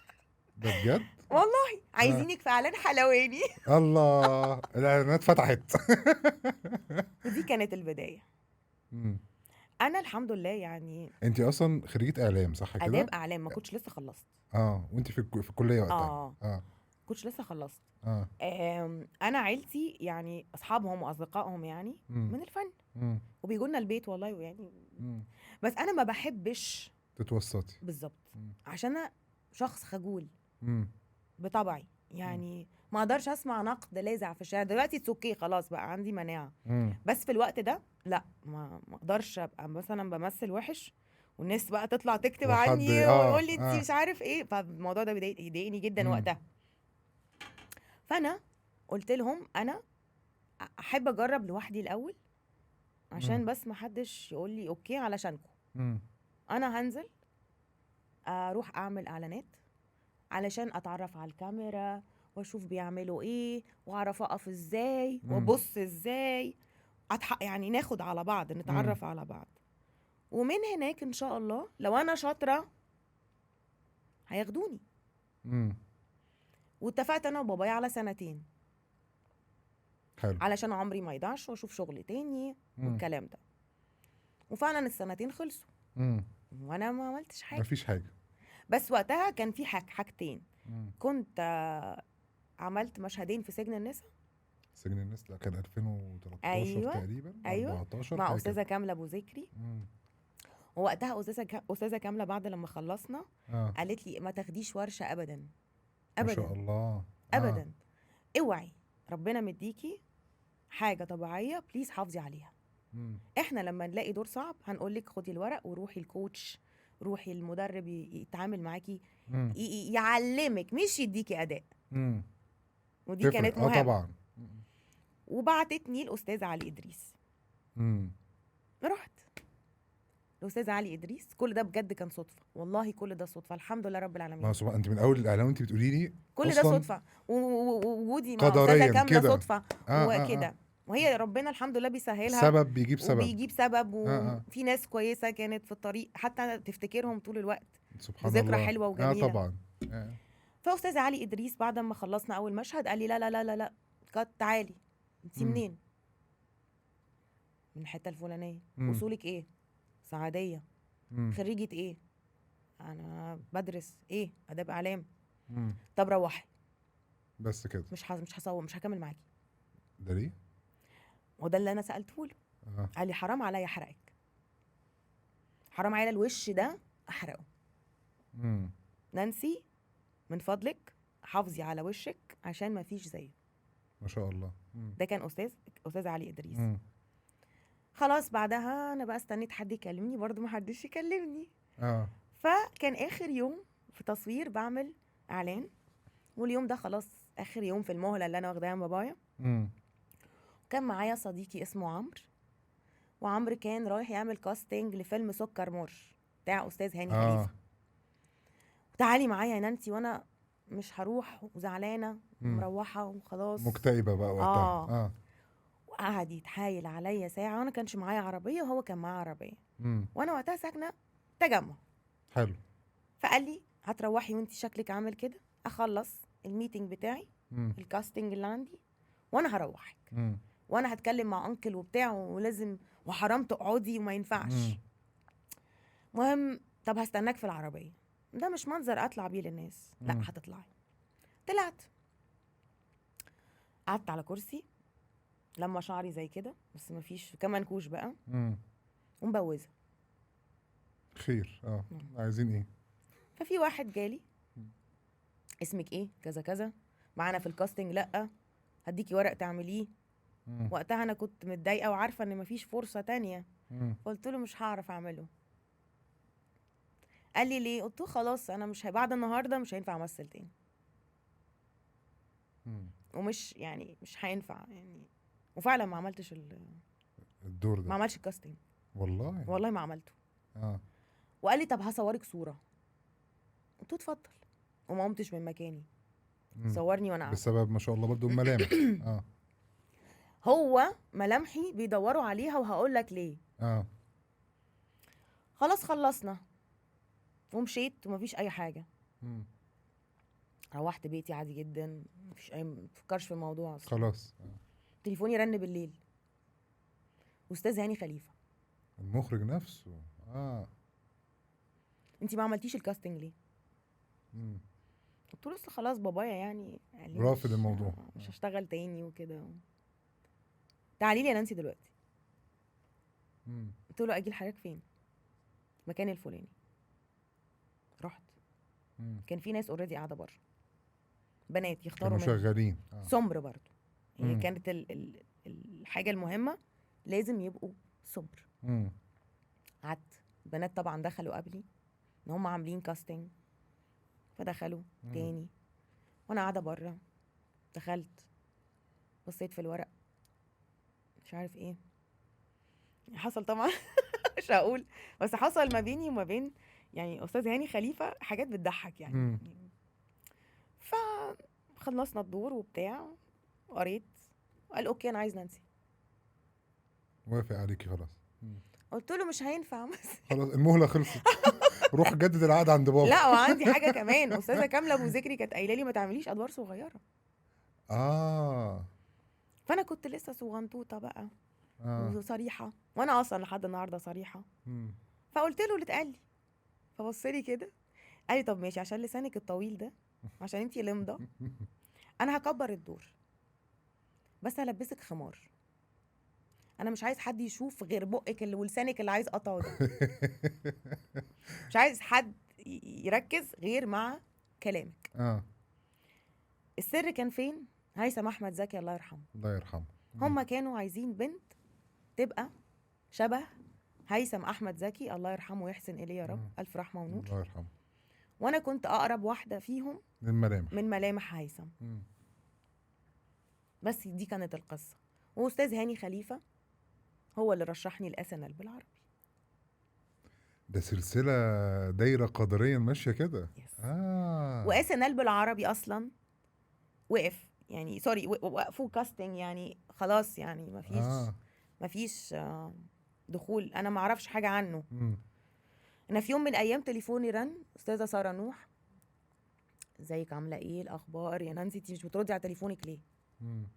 ده بجد. والله اه عايزينك في اعلان حلواني. الله الاعلانات فتحت. ودي كانت البدايه. امم انا الحمد لله يعني انت اصلا خريجة اعلام صح اداب كده؟ اعلام، ما كنتش لسه خلصت. اه وانت في الكلية وقتها. اه، اه كنتش لسه خلصت. اه انا عيلتي يعني اصحابهم واصدقائهم يعني امم من الفن، امم وبيجوا لنا البيت والله يعني. امم بس انا ما بحبش. تتوسطي. بالظبط، امم عشان انا شخص خجول امم بطبعي، يعني ما اقدرش اسمع نقد لاذع في الشارع. دلوقتي اوكي خلاص بقى عندي مناعه، امم بس في الوقت ده لا، ما اقدرش ابقى مثلا بمثل وحش والناس بقى تطلع تكتب وحد عني اه ويقول لي انت اه مش عارف ايه. فالموضوع ده يضايقني جدا امم وقتها. فانا قلت لهم انا احب اجرب لوحدي الاول، امم عشان بس ما حدش يقول لي اوكي علشانكم. امم انا هنزل اروح اعمل اعلانات علشان اتعرف على الكاميرا واشوف بيعملوا ايه واعرف اقف ازاي امم وابص ازاي، يعني ناخد على بعض، امم نتعرف على بعض. ومن هناك ان شاء الله لو انا شاطره هياخدوني. امم واتفقت انا وبابايا على سنتين حلو. علشان عمري ما يضيعش واشوف شغل تاني امم والكلام ده. وفعلا السنتين خلصوا امم وانا ما عملتش حاجه. مفيش حاجة. بس وقتها كان في حاجتين. امم كنت عملت مشهدين في سجن النساء. سجن الناس ده كان 2013 ايوه، تقريبا ايوه، 14 مع حاجة كده. استاذه كامله ابو ذكري. امم ووقتها استاذه كامله بعد لما خلصنا اه قالت لي ما تاخديش ورشه ابدا، ما شاء ابدا، الله. اه ابدا. اوعي، ربنا مديكي حاجه طبيعيه بليز حافظي عليها. امم احنا لما نلاقي دور صعب هنقول لك خدي الورق وروحي الكوتش، روحي المدرب يتعامل معاكي، امم يعلمك مش يديكي اداء. امم ودي تفرق كانت اه مهمه. طبعا. وبعتتني الاستاذ علي ادريس. امم رحت الاستاذ علي ادريس. كل ده بجد كان صدفه، والله كل ده صدفه، الحمد لله رب ما العالمين. سبحان، انت من اول الاعلان وانت بتقولي لي كل ده اصلا صدفه، ووجودي مع استاذه قدريا كامله كده. صدفه اه. وكده. وهي ربنا الحمد لله بيسهلها سبب بيجيب سبب. وبيجيب سبب، اه. وفي ناس كويسه كانت في الطريق حتى تفتكرهم طول الوقت سبحان بذكرى الله. حلوه اه وجميله. طبعا. آه. فاستاذ علي ادريس بعد ما خلصنا اول مشهد قال لي لا لا لا لا لا، تعالي انت مم. منين؟ من الحته الفلانيه. مم. اصولك ايه؟ سعوديه. مم. خريجه ايه؟ انا بدرس ايه، اداب اعلام. مم. طب روحي، بس كده. مش هصور، مش هكمل معاكي. ده ليه؟ وده اللي انا سالته له. اه. قال لي حرام عليا احرقك، حرام عليا الوش ده احرقه. مم. نانسي من فضلك حافظي على وشك عشان ما فيش زيه. ما شاء الله. مم. ده كان استاذ علي ادريس. مم. خلاص بعدها انا بقى استنيت حد يكلمني، برضو ما حدش يكلمني. اه. فكان اخر يوم في تصوير بعمل اعلان، واليوم ده خلاص اخر يوم في المهله اللي انا واخداها من بابايا. مم. كان معايا صديقي اسمه عمرو، وعمرو كان رايح يعمل كاستنج لفيلم سكر مر بتاع استاذ هاني اه. خليفه. تعالي معايا يا نانسي، وانا مش هروح وزعلانه مم. ومروحه وخلاص. مكتئبة بقى وقتها. اه. وقعد يتحايل عليا ساعه، وانا كانش معايا عربيه وهو كان معاه عربيه، مم. وانا وقتها ساكنه تجمع. حلو. فقال لي هتروحي وانت شكلك عامل كده، اخلص الميتنج بتاعي مم. الكاستنج اللي عندي وانا هروحك، مم. وانا هتكلم مع انكل وبتاع ولازم وحرام تقعدي وما ينفعش. مم. مهم، طب هستناك في العربيه. ده مش منظر اطلع بيه للناس، لا مم. هتطلعي. طلعت، قعدت على كرسي لما شعري زي كده، بس مفيش كمان كوش بقى، مم. ومبوزه. خير. اه. مم. عايزين ايه؟ ففي واحد جالي، اسمك ايه كذا كذا، معانا في الكاستنج، لا هديكي ورق تعمليه. مم. وقتها انا كنت متضايقه وعارفه ان مفيش فرصه تانية، مم. قلت له مش هعرف اعمله. قال لي ليه؟ قلت له خلاص انا مش بعد النهارده مش هينفع امثل تاني، مم. ومش يعني مش هينفع يعني. وفعلا ما عملتش الدور ما ده. عملش الكاستنج، والله. والله ما عملته. اه. وقال لي طب هصورك صوره. قلت له اتفضل، وما قمتش من مكاني، مم. صورني وانا قاعده. بسبب ما شاء الله برضو الملامح. اه. هو ملامحي بيدوروا عليها، وهقول لك ليه. اه. خلاص خلصنا ومشيت ومفيش اي حاجه. مم. روحت بيتي عادي جدا، مفيش اي، مفكرش في الموضوع اصلا. خلاص. تليفوني رن بالليل، استاذ هاني خليفه، المخرج نفسه. اه. انت ما عملتيش الكاستنج ليه؟ مم. قلت له اصل خلاص بابايا يعني قال لي رافض الموضوع. مش هشتغل تاني وكده. تعالي لي يا نانسي دلوقتي. مم. قلت له اجي لحضرتك فين؟ مكان الفلاني. رحت، مم. كان في ناس اوريدي قاعده بره، بنات يختاروا كانوا منهم، شغالين. سمر برضو. هي مم. كانت الحاجه المهمه لازم يبقوا سمر. مم. قعدت، بنات طبعا دخلوا قبلي ان هم عاملين كاستنج، فدخلوا مم. تاني، وانا قاعده بره. دخلت، بصيت في الورق، مش عارف ايه حصل طبعا. مش هقول، بس حصل ما بيني وما بين يعني استاذ هاني خليفه حاجات بتضحك يعني. مم. فخلصنا الدور وبتاع، قريت، قال اوكي انا عايز نانسي. وافق عليكي خلاص. مم. قلت له مش هينفع بس. خلاص المهلة خلصت. روح جدد العقد عند بابا. لا وعندي حاجه كمان، استاذه كامله ابو ذكري كانت قايله لي ما تعمليش ادوار صغيره، اه. فانا كنت لسه صغنطوطه بقى اه. وصريحه، وانا اصلا لحد النهارده صريحه. مم. فقلت له اللي اتقال لي، فبص لي كده قال لي طب ماشي، عشان لسانك الطويل ده، عشان انتي لمضه، انا هكبر الدور بس هلبسك خمار. انا مش عايز حد يشوف غير بقك اللي ولسانك اللي عايز قطعه ده. مش عايز حد يركز غير مع كلامك. اه. السر كان فين؟ هيثم احمد زكي الله يرحمه. الله يرحمه. هما كانوا عايزين بنت تبقى شبه هيثم احمد زكي الله يرحمه ويحسن اليه يا رب، الف رحمه ونور. الله يرحمه. وانا كنت اقرب واحده فيهم الملامح. من ملامح هيثم. مم. بس دي كانت القصه. واستاذ هاني خليفه هو اللي رشحني لاسنل بالعربي. ده سلسله دايره قدريا ماشيه كده. يس. اه واس ان ال بالعربي اصلا وقف، يعني سوري وقفوا كاستنج، يعني خلاص يعني اه مفيش دخول. انا ما اعرفش حاجه عنه. مم. انا في يوم من الايام تليفوني رن، استاذه ساره نوح، ازيك عامله ايه الاخبار يا نانسي، انت مش بتردي على تليفونك ليه؟ مم.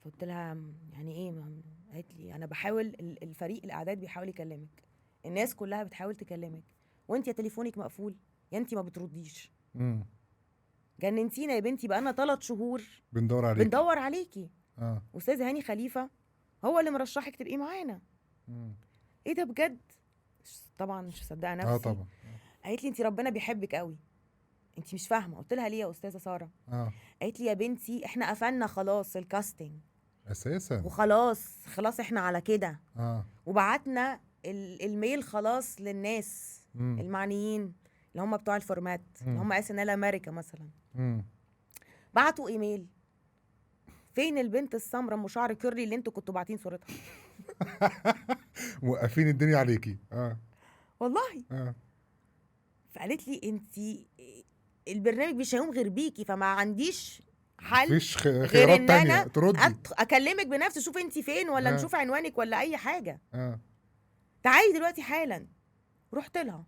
فقلت لها يعني ايه قالت لي انا بحاول، الفريق الاعداد بيحاول يكلمك، الناس كلها بتحاول تكلمك، وانت يا تليفونك مقفول يا انت ما بترديش. مم. جننتينا يا بنتي، بقالنا 3 شهور بندور عليك. بندور عليكي. اه واستاذ هاني خليفه هو اللي مرشحك تبقي معانا. مم. ايه ده بجد؟ طبعا مش مصدقه اه نفسي. طبعا. قالت لي انت ربنا بيحبك قوي، انت مش فاهمه. قلت لها ليه يا استاذه ساره؟ اه قالت لي يا بنتي احنا قفلنا خلاص الكاستنج، اساسا. وخلاص احنا على كده، اه وبعتنا الميل خلاص للناس مم. المعنيين اللي هم بتوع الفورمات، اللي مم. هم اس ان ال امريكا مثلا. مم. بعتوا ايميل، فين البنت السمراء ام شعر كيرلي اللي انتوا كنتوا باعتين صورتها؟ موقفين الدنيا عليكي. اه والله. اه فقالت لي انت البرنامج مش هيقوم غير بيكي، فما عنديش حل مفيش غير خيارات ان تانية انا تردي. اكلمك بنفسي، شوف انت فين، ولا اه نشوف عنوانك ولا اي حاجه، اه تعالي دلوقتي حالا. رحت لها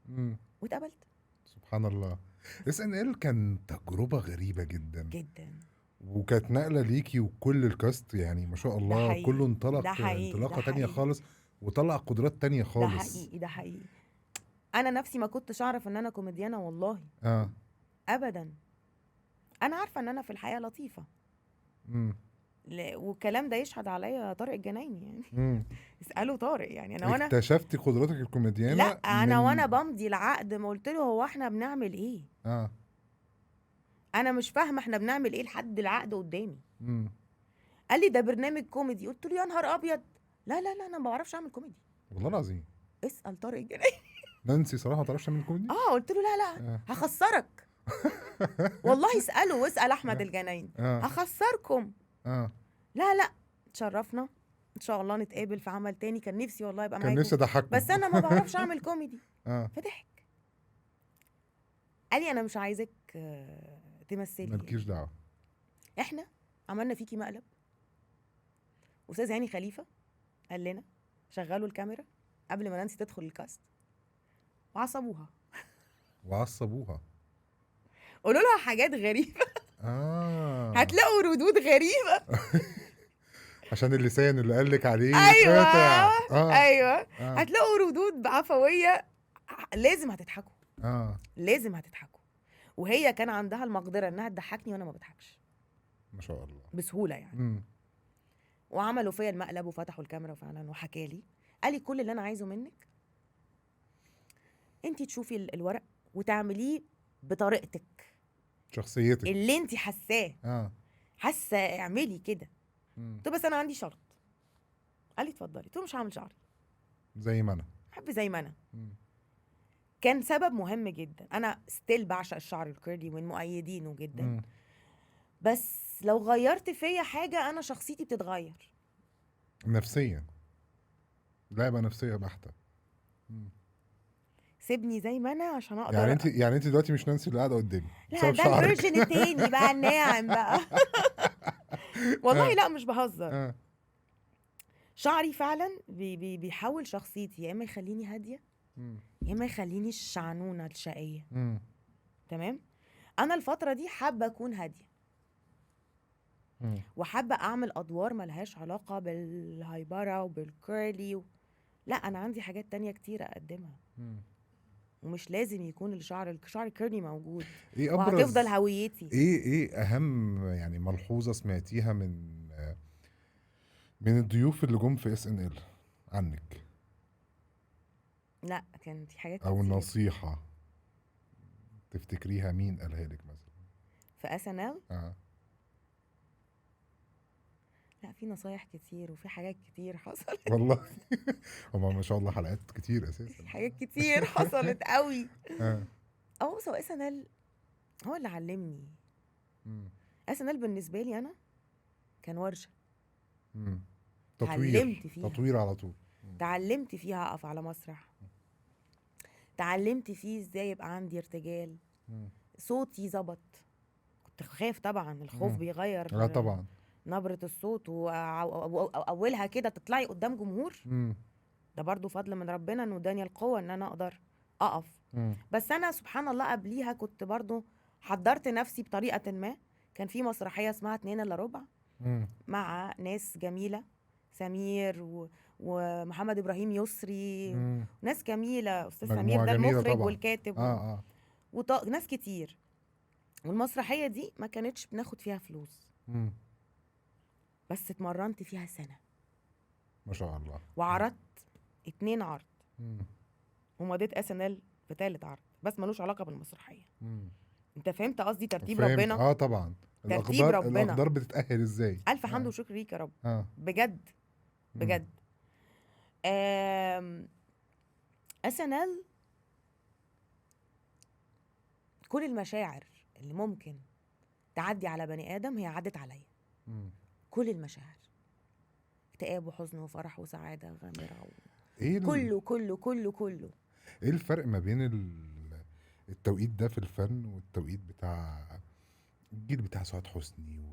مم. واتقبلت. سبحان الله. اس ان ال كان تجربة غريبة جدا، جدا. وكانت نقلة ليكي وكل الكاست، يعني ما شاء ده الله كله حقيقي، ده انطلق حقيقي، ده انطلاقة تانية حقيقي، خالص، وطلع قدرات تانية ده خالص. حقيقي، ده حقيقي. انا نفسي ما كنتش اعرف ان انا كوميديانه والله، اه ابدا. انا عارفه ان انا في الحياه لطيفه، امم والكلام ده يشهد عليا طارق الجنايني يعني. امم اسالوا طارق، يعني وانا اكتشفتي قدراتك لا، الكوميديانة انا من وانا بمضي العقد ما قلت له هو احنا بنعمل ايه؟ اه انا مش فاهمه احنا بنعمل ايه لحد العقد قدامي. امم قال لي ده برنامج كوميدي. قلت له يا نهار ابيض، لا لا لا، انا ما بعرفش اعمل كوميدي. والله العظيم. اسال طارق الجنايني. نانسي صراحة ما تعرفش تعمل كوميدي. قلت له لا لا، اه هخسرك. والله اساله، واسال احمد اه الجنايني، اه هخسركم. اه لا لا، تشرفنا، ان شاء الله نتقابل في عمل تاني. كان نفسي والله ابقى كان معاكم، نفسي اضحككم. بس انا ما بعرفش اعمل كوميدي. اه فضحك. قال لي انا مش عايزك تمثلي مالكيش يعني. دعوة. احنا عملنا فيكي مقلب. استاذ هاني خليفه قال لنا شغلوا الكاميرا قبل ما نانسي تدخل الكاست، وعصبوها، وعصبوها. قولوا لها حاجات غريبه. اه هتلاقوا ردود غريبه. عشان اللسان اللي قالك عليه ايوه، يتقطع. اه ايوه، اه هتلاقوا ردود بعفويه. لازم هتضحكوا، اه لازم هتضحكوا. وهي كان عندها المقدره انها تضحكني وانا ما بضحكش ما شاء الله. بسهوله يعني. امم وعملوا فيا المقلب وفتحوا الكاميرا فعلا، وحكى لي، قال لي كل اللي انا عايزه منك انت تشوفي الورق وتعمليه بطريقتك شخصيتك. اللي انت حاساه، اه حاسه اعملي كده. مم. قلت له بس انا عندي شرط. قال لي اتفضلي. قلت له مش هعمل شعري، زي ما انا. احب زي ما انا. مم. كان سبب مهم جدا. انا ستيل بعشق الشعر الكيرلي ومن مؤيدينه جدا، مم. بس لو غيرت فيا حاجه انا شخصيتي بتتغير. نفسيا، لعبة نفسية بحتة. مم. سيبني زي ما انا عشان يعني اقدر. انت دلوقتي مش نانسي اللي قاعدة قدامي لا، بسبب ده شعرك. الفيرجن التاني بقى الناعم بقى. والله اه لا مش بهزر. اه شعري فعلا بيحول شخصيتي، يا اما يخليني هاديه مم. يا اما يخليني الشعنونه الشقيه. مم. تمام. انا الفتره دي حابه اكون هاديه، مم. وحابه اعمل ادوار ملهاش علاقه بالهايبره وبالكيرلي لا، انا عندي حاجات تانية كتير اقدمها، مم. ومش لازم يكون الشعر الكيرلي موجود. ايه وهتفضل ابرز، هويتي. ايه اهم يعني ملحوظة سمعتيها من الضيوف اللي جم في اس ان ال عنك، لا، كان في حاجات او كتير. نصيحة تفتكريها مين قالها لك مثلا؟ في اس ان ال اه لا، في نصايح كتير وفي حاجات كتير حصلت. والله. هما ما شاء الله حلقات كتير اساسا. في حاجات كتير حصلت قوي. اه بص، هو اس ان ال هو اللي علمني. مم. اس ان ال بالنسبه لي انا كان ورشه. مم. اتعلمت تطوير فيها، تطوير على طول. مم. اتعلمت فيها اقف على مسرح، اتعلمت فيه ازاي يبقى عندي ارتجال، مم. صوتي ظبط. كنت خايف طبعا، الخوف مم. بيغير اه طبعا. نبرة الصوت، واولها كده تطلعي قدام جمهور. مم. ده برضو فضل من ربنا انه اداني القوة ان انا اقدر اقف. مم. بس انا سبحان الله قبليها كنت برضو حضرت نفسي بطريقة ما. كان في مسرحية اسمها 2 إلا ربع مم. مع ناس جميلة، سمير ومحمد إبراهيم يسري، مم. ناس جميلة. أستاذ سمير مجموعة ده جميلة المخرج طبعا. والكاتب اه. ناس كتير. والمسرحية دي ما كانتش بناخد فيها فلوس، مم. بس اتمرنت فيها سنة ما شاء الله. وعرضت 2 عرض، مم. ومضيت SNL في 3 عرض بس ملوش علاقة بالمسرحية. مم. انت فهمت قصدي؟ ترتيب فهمت، ربنا. اه طبعا. ترتيب ربنا. الاقدار بتتأهل ازاي. ألف حمد اه. وشكر ليك يا رب. اه. بجد مم. بجد. SNL كل المشاعر اللي ممكن تعدي على بني آدم هي عدت عليا. مم. كل المشاعر، اكتئاب وحزن وفرح وسعادة غامرة ايه كله كله كله كله. ايه الفرق ما بين التوقيت ده في الفن والتوقيت بتاع الجيل بتاع سعاد حسني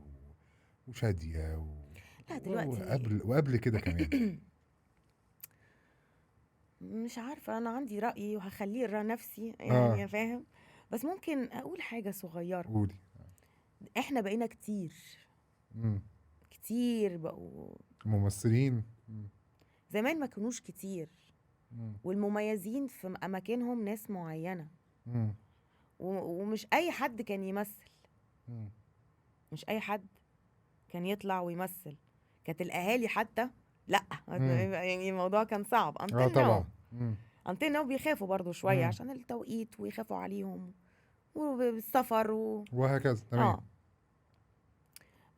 وشادية لا دلوقتي وقبل كده كمان؟ مش عارفة، أنا عندي رأيي وهخليه نفسي اه. يعني، فاهم؟ بس ممكن أقول حاجة صغيرة. قولي. إحنا بقينا كتير مم. كتير بقوا. ممثلين. مم. زمان ما كانوش كتير، مم. والمميزين في أماكنهم ناس معينة، مم. ومش أي حد كان يمثل. مم. مش أي حد كان يطلع ويمثل. كانت الأهالي حتى لا، مم. يعني الموضوع كان صعب. اه until now طبعا. مم. until now بيخافوا برضو شوية مم. عشان التوقيت، ويخافوا عليهم والسفر وهكذا. تمام. اه.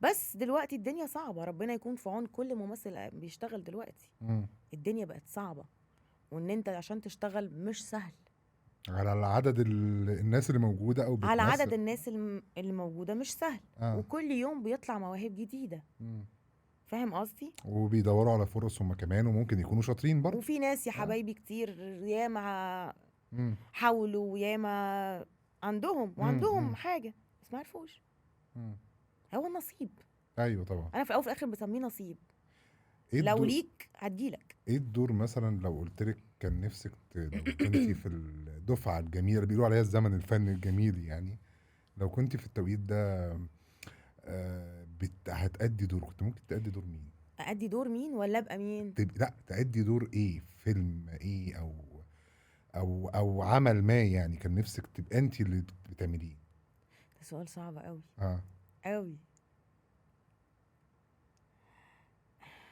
بس دلوقتي الدنيا صعبة، ربنا يكون في عون كل ممثل بيشتغل دلوقتي. مم. الدنيا بقت صعبة، وان انت عشان تشتغل مش سهل. على عدد الناس اللي موجودة او على عدد بتمثل. الناس اللي موجودة مش سهل. اه. وكل يوم بيطلع مواهب جديدة. مم. فاهم قصدي؟ وبيدوروا على فرص هم كمان، وممكن يكونوا شاطرين برضه. وفي ناس يا اه. حبايبي كتير ياما مم. حاولوا، وياما مم. وعندهم مم. حاجة بس ما عرفوش. مم. هو النصيب. ايوه طبعا. انا في الاول وفي الاخر بسميه نصيب. ايه لو الدور ليك هتجيلك. ايه الدور مثلا لو قلت لك كان نفسك لو كنتي في الدفعه الجميله اللي بيقولوا عليها الزمن الفني الجميل يعني، لو كنتي في التوقيت ده هتأدي دور، كنت ممكن تأدي دور مين؟ أأدي دور مين ولا أبقى مين؟ لا، تأدي دور ايه، فيلم ايه او عمل ما يعني، كان نفسك تبقى انت اللي بتعمليه؟ ده سؤال صعب قوي اه. قوي.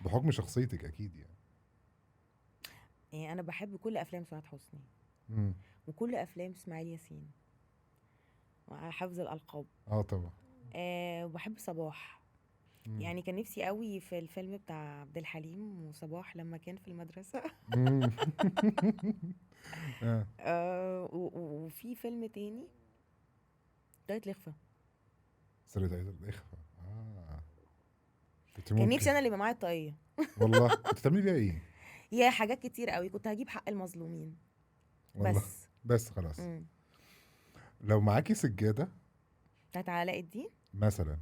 بحكم شخصيتك اكيد يعني. يعني أنا بحب كل أفلام سعاد حسني امم. وكل أفلام إسماعيل ياسين، وعلى حفظ الألقاب. اه طبعا. وبحب صباح. مم. يعني كان نفسي قوي في الفيلم بتاع عبد الحليم وصباح لما كان في المدرسة. مم. اه. وفي فيلم تاني طاقية الإخفاء. سرقة عيد الإخفاء. اه. كنت كان ممكن. نفسي أنا اللي يبقى معايا الطاقية. والله كنت تعملي بيها ايه؟ يا حاجات كتير قوي، كنت هجيب حق المظلومين والله. بس. بس خلاص. مم. لو معاكي سجادة بتاعت علاء الدين. مثلا،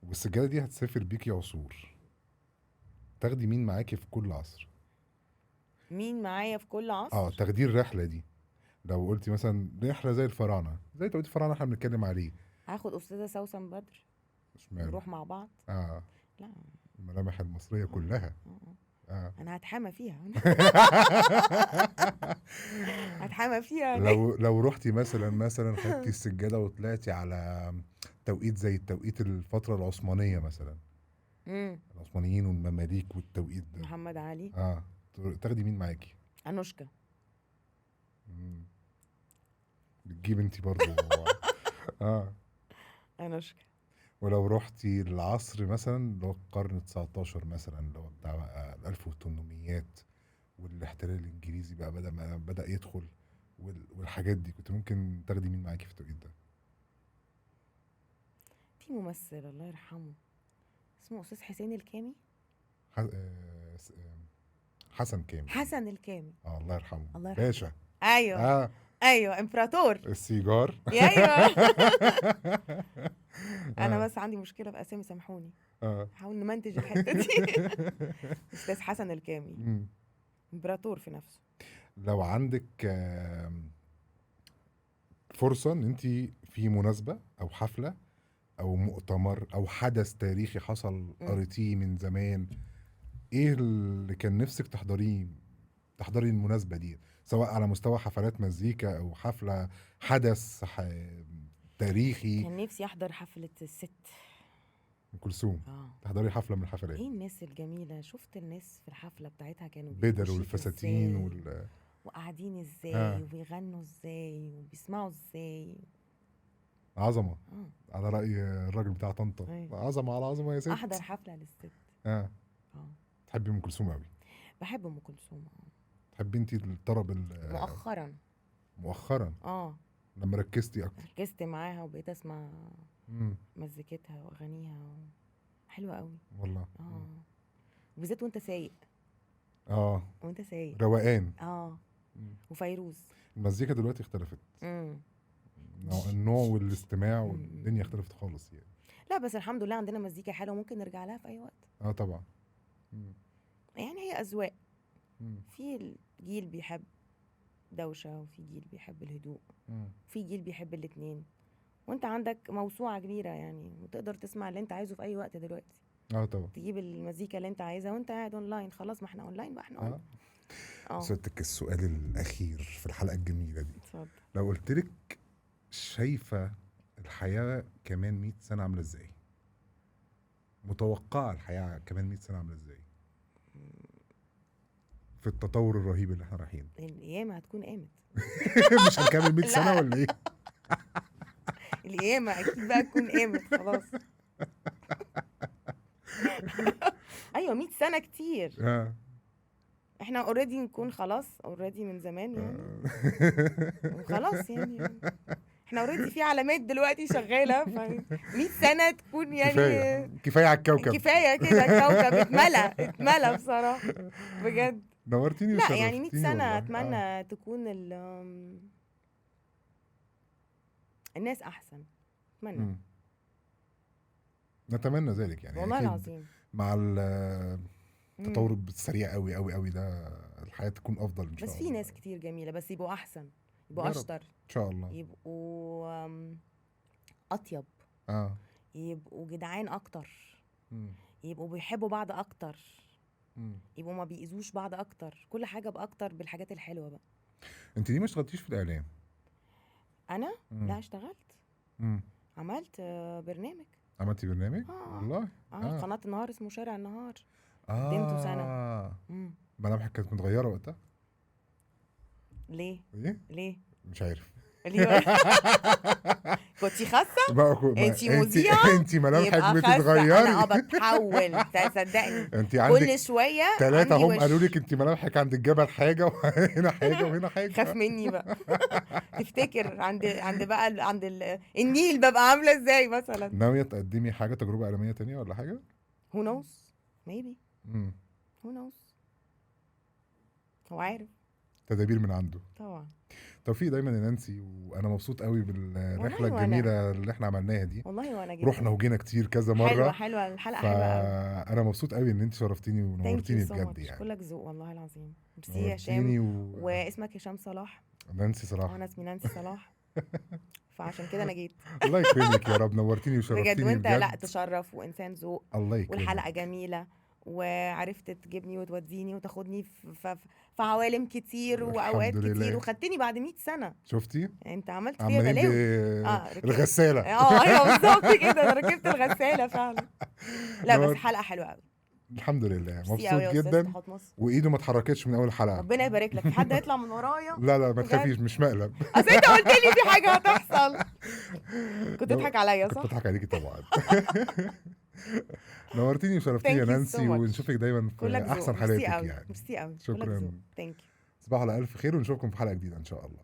والسجادة دي هتسافر بيكي عصور، تاخدي مين معاكي في كل عصر؟ مين معايا في كل اه، عصر؟ تاخدي الرحلة دي. لو قلتي مثلا رحلة زي الفراعنة، زي توقيت الفراعنة احنا بنتكلم عليه. هاخد أستاذة سوسن بدر اشمعنى؟ نروح مع بعض. اه. لا. الملامح المصرية كلها. آه. اه. انا هتحامى فيها. هتحامى فيها أنا. لو رحتي مثلا خدتي السجادة وطلعتي على توقيت زي التوقيت الفترة العثمانية مثلا، مم. العثمانيين والمماليك والتوقيت ده. محمد علي. اه. تاخدي مين معاكي؟ انوشكا. مم. بتجيب انت برضو. اه. انوشكا. ولو رحتي العصر مثلا اللي هو القرن 19 مثلا، اللي هو بتاع بقى ال 1800 والاحتلال الانجليزي بقى بدأ يدخل والحاجات دي، كنت ممكن تاخدي مين معاكي في التوقيت ده؟ في ممثل الله يرحمه اسمه استاذ حسين الكامي. ح... آه... س- آه، حسن كامل. حسن الكامي. الله يرحمه. الله يرحمه. باشا. ايوه اه ايوه امبراطور. السيجار. ايوه. انا اه بس عندي مشكله في اسامي، سامحوني، اه نحاول نمنتج الحته دي. استاذ حسن الكامي مم. امبراطور في نفسه. لو عندك فرصة ان انت في مناسبة او حفلة او مؤتمر او حدث تاريخي حصل قريتيه من زمان، ايه اللي كان نفسك تحضري المناسبة دي، سواء على مستوى حفلات مزيكا او حفلة حدث تاريخي؟ كان نفسي احضر حفله الست. ام كلثوم. اه تحضري حفلة من الحفلات. ايه الناس الجميله، شفت الناس في الحفله بتاعتها كانوا بدل بيشيكوا والفساتين ازاي وقاعدين ازاي اه وبيغنوا ازاي وبيسمعوا ازاي. عظمة. اه على رأي الراجل بتاع طنطا، ايوه عظمة على عظمة يا احضر ست. حفله للست. اه اه تحبي ام كلثوم قوي؟ بحب ام كلثوم. تحبي انت الطرب مؤخرا مؤخرا اه لما ركزتي اكتر؟ ركزت معاها وبقيت اسمع امم مزيكتها واغانيها حلوه قوي. والله. اه وبالذات وانت سايق. اه وانت سايق روقان. اه مم. وفيروز. المزيكا دلوقتي اختلفت، امم النوع والاستماع مم. والدنيا اختلفت خالص يعني. لا بس الحمد لله عندنا مزيكا حلوه ممكن نرجع لها في اي وقت. اه طبعا. مم. يعني هي اذواق. مم. في جيل بيحب دوشه وفي جيل بيحب الهدوء مم. وفي جيل بيحب الاتنين، وانت عندك موسوعه كبيره يعني وتقدر تسمع اللي انت عايزه في اي وقت دلوقتي. اه طبعا. تجيب المزيكا اللي انت عايزها وانت قاعد اونلاين. خلاص ما احنا اونلاين بقى، احنا اه اه سألتك السؤال الأخير في الحلقة الجميلة دي، اتفضل. لو قلت لك شايفة الحياة كمان 100 سنة عاملة ازاي؟ متوقعة الحياة كمان 100 سنة عاملة ازاي؟ في التطور الرهيب اللي احنا رايحين. القيامه هتكون قامت. مش هنكمل 100 سنة لا ولا ايه؟ القيامه اكيد بقى تكون قامت خلاص. ايوه 100 سنه كتير. اه احنا اوريدي نكون خلاص اوريدي من زمان يعني. وخلاص يعني احنا اوريدي في علامات دلوقتي شغاله ف 100 سنه تكون يعني كفاية على الكوكب. كفايه كده. الكوكب اتملى بصراحه بجد. نورتيني لا يعني 100 وشرفتيني سنه والله. اتمنى تكون الناس احسن. اتمنى مم. نتمنى ذلك يعني والله اكيد العظيم. مع التطور مم. السريع قوي قوي قوي ده الحياة تكون افضل ان شاء بس الله. في ناس كتير جميله بس يبقوا احسن، يبقوا يا رب اشطر، ان شاء الله. يبقوا اطيب، اه يبقوا جدعان اكتر، مم. يبقوا بيحبوا بعض اكتر، مم. يبقوا ما بيأذوش بعض اكتر. كل حاجه باكتر بالحاجات الحلوه بقى. انت ليه ما اشتغلتيش في الاعلام؟ انا مم. لا اشتغلت. مم. عملت برنامج. عملتي برنامج؟ اه والله. قناه النهار اسمه شارع النهار. قدمته سنه. مم. ملامحك كانت متغيرة وقتها؟ ليه ايه؟ مش عارف. ليه كنتي خاسه؟ انتي مذيعه انتي ملامحك يبقى خاسه. بتتغيري. انا بتحول صدقني. انت عندك كل شويه 3 عندي هم قالوا وش. لك انت ملامحك عند الجبل حاجة وهنا حاجة وهنا خاف حاجة. مني بقى. تفتكر عند بقى النيل ببقى عامله ازاي مثلا؟ ناوية تقدمي حاجة تجربة إعلامية تانية ولا حاجة؟ who knows maybe مم. who knows. هو عارف تدابير من عنده. طبعا. توفيق دايما يا نانسي، وانا مبسوط قوي بالرحله والله وأنا. الجميله اللي احنا عملناها دي. والله وانا جدا. رحنا وجينا كتير كذا مره. حلوه الحلقه حلوه قوي. فانا مبسوط قوي ان انت شرفتيني ثانك ونورتيني يو سو بجد ماتش. يعني. كلك ذوق والله العظيم. ميرسي يا هشام. نورتيني واسمك هشام صلاح نانسي صلاح. وانا اسمي نانسي صلاح. فعشان كده انا جيت الله يكرمك يا رب، نورتيني بجد. وشرفتيني وانت بجد. لا تشرف وانسان ذوق. الله يكرمك. والحلقه جميله وعرفت تجيبني وتوديني وتاخدني في عوالم كتير واوقات الحمد لله. كتير وخدتني بعد 100 سنه. شفتي يعني انت عملت فيها عمالين بلاوي. الغساله. ايوه بالظبط كده. انا ركبت الغساله فعلا. لا بس حلقه حلوه قوي. الحمد لله مبسوط يا جدا. مصر. وايده ما اتحركتش من اول حلقه. ربنا يبارك لك. في حد هيطلع من ورايا؟ لا ما بجد؟ تخافيش مش مقلب. اصل انت قلت لي في حاجه هتحصل. كنت تضحك عليا صح؟ كنت بضحك عليكي طبعا. نورتيني وشرفتيني يا Thank you so نانسي، much. ونشوفك دايما كلك في احسن ذوق. حالاتك ميرسي قوي. يعني. ميرسي قوي. شكراً. ثانك يو. تصبحوا على الف خير ونشوفكم في حلقه جديده ان شاء الله.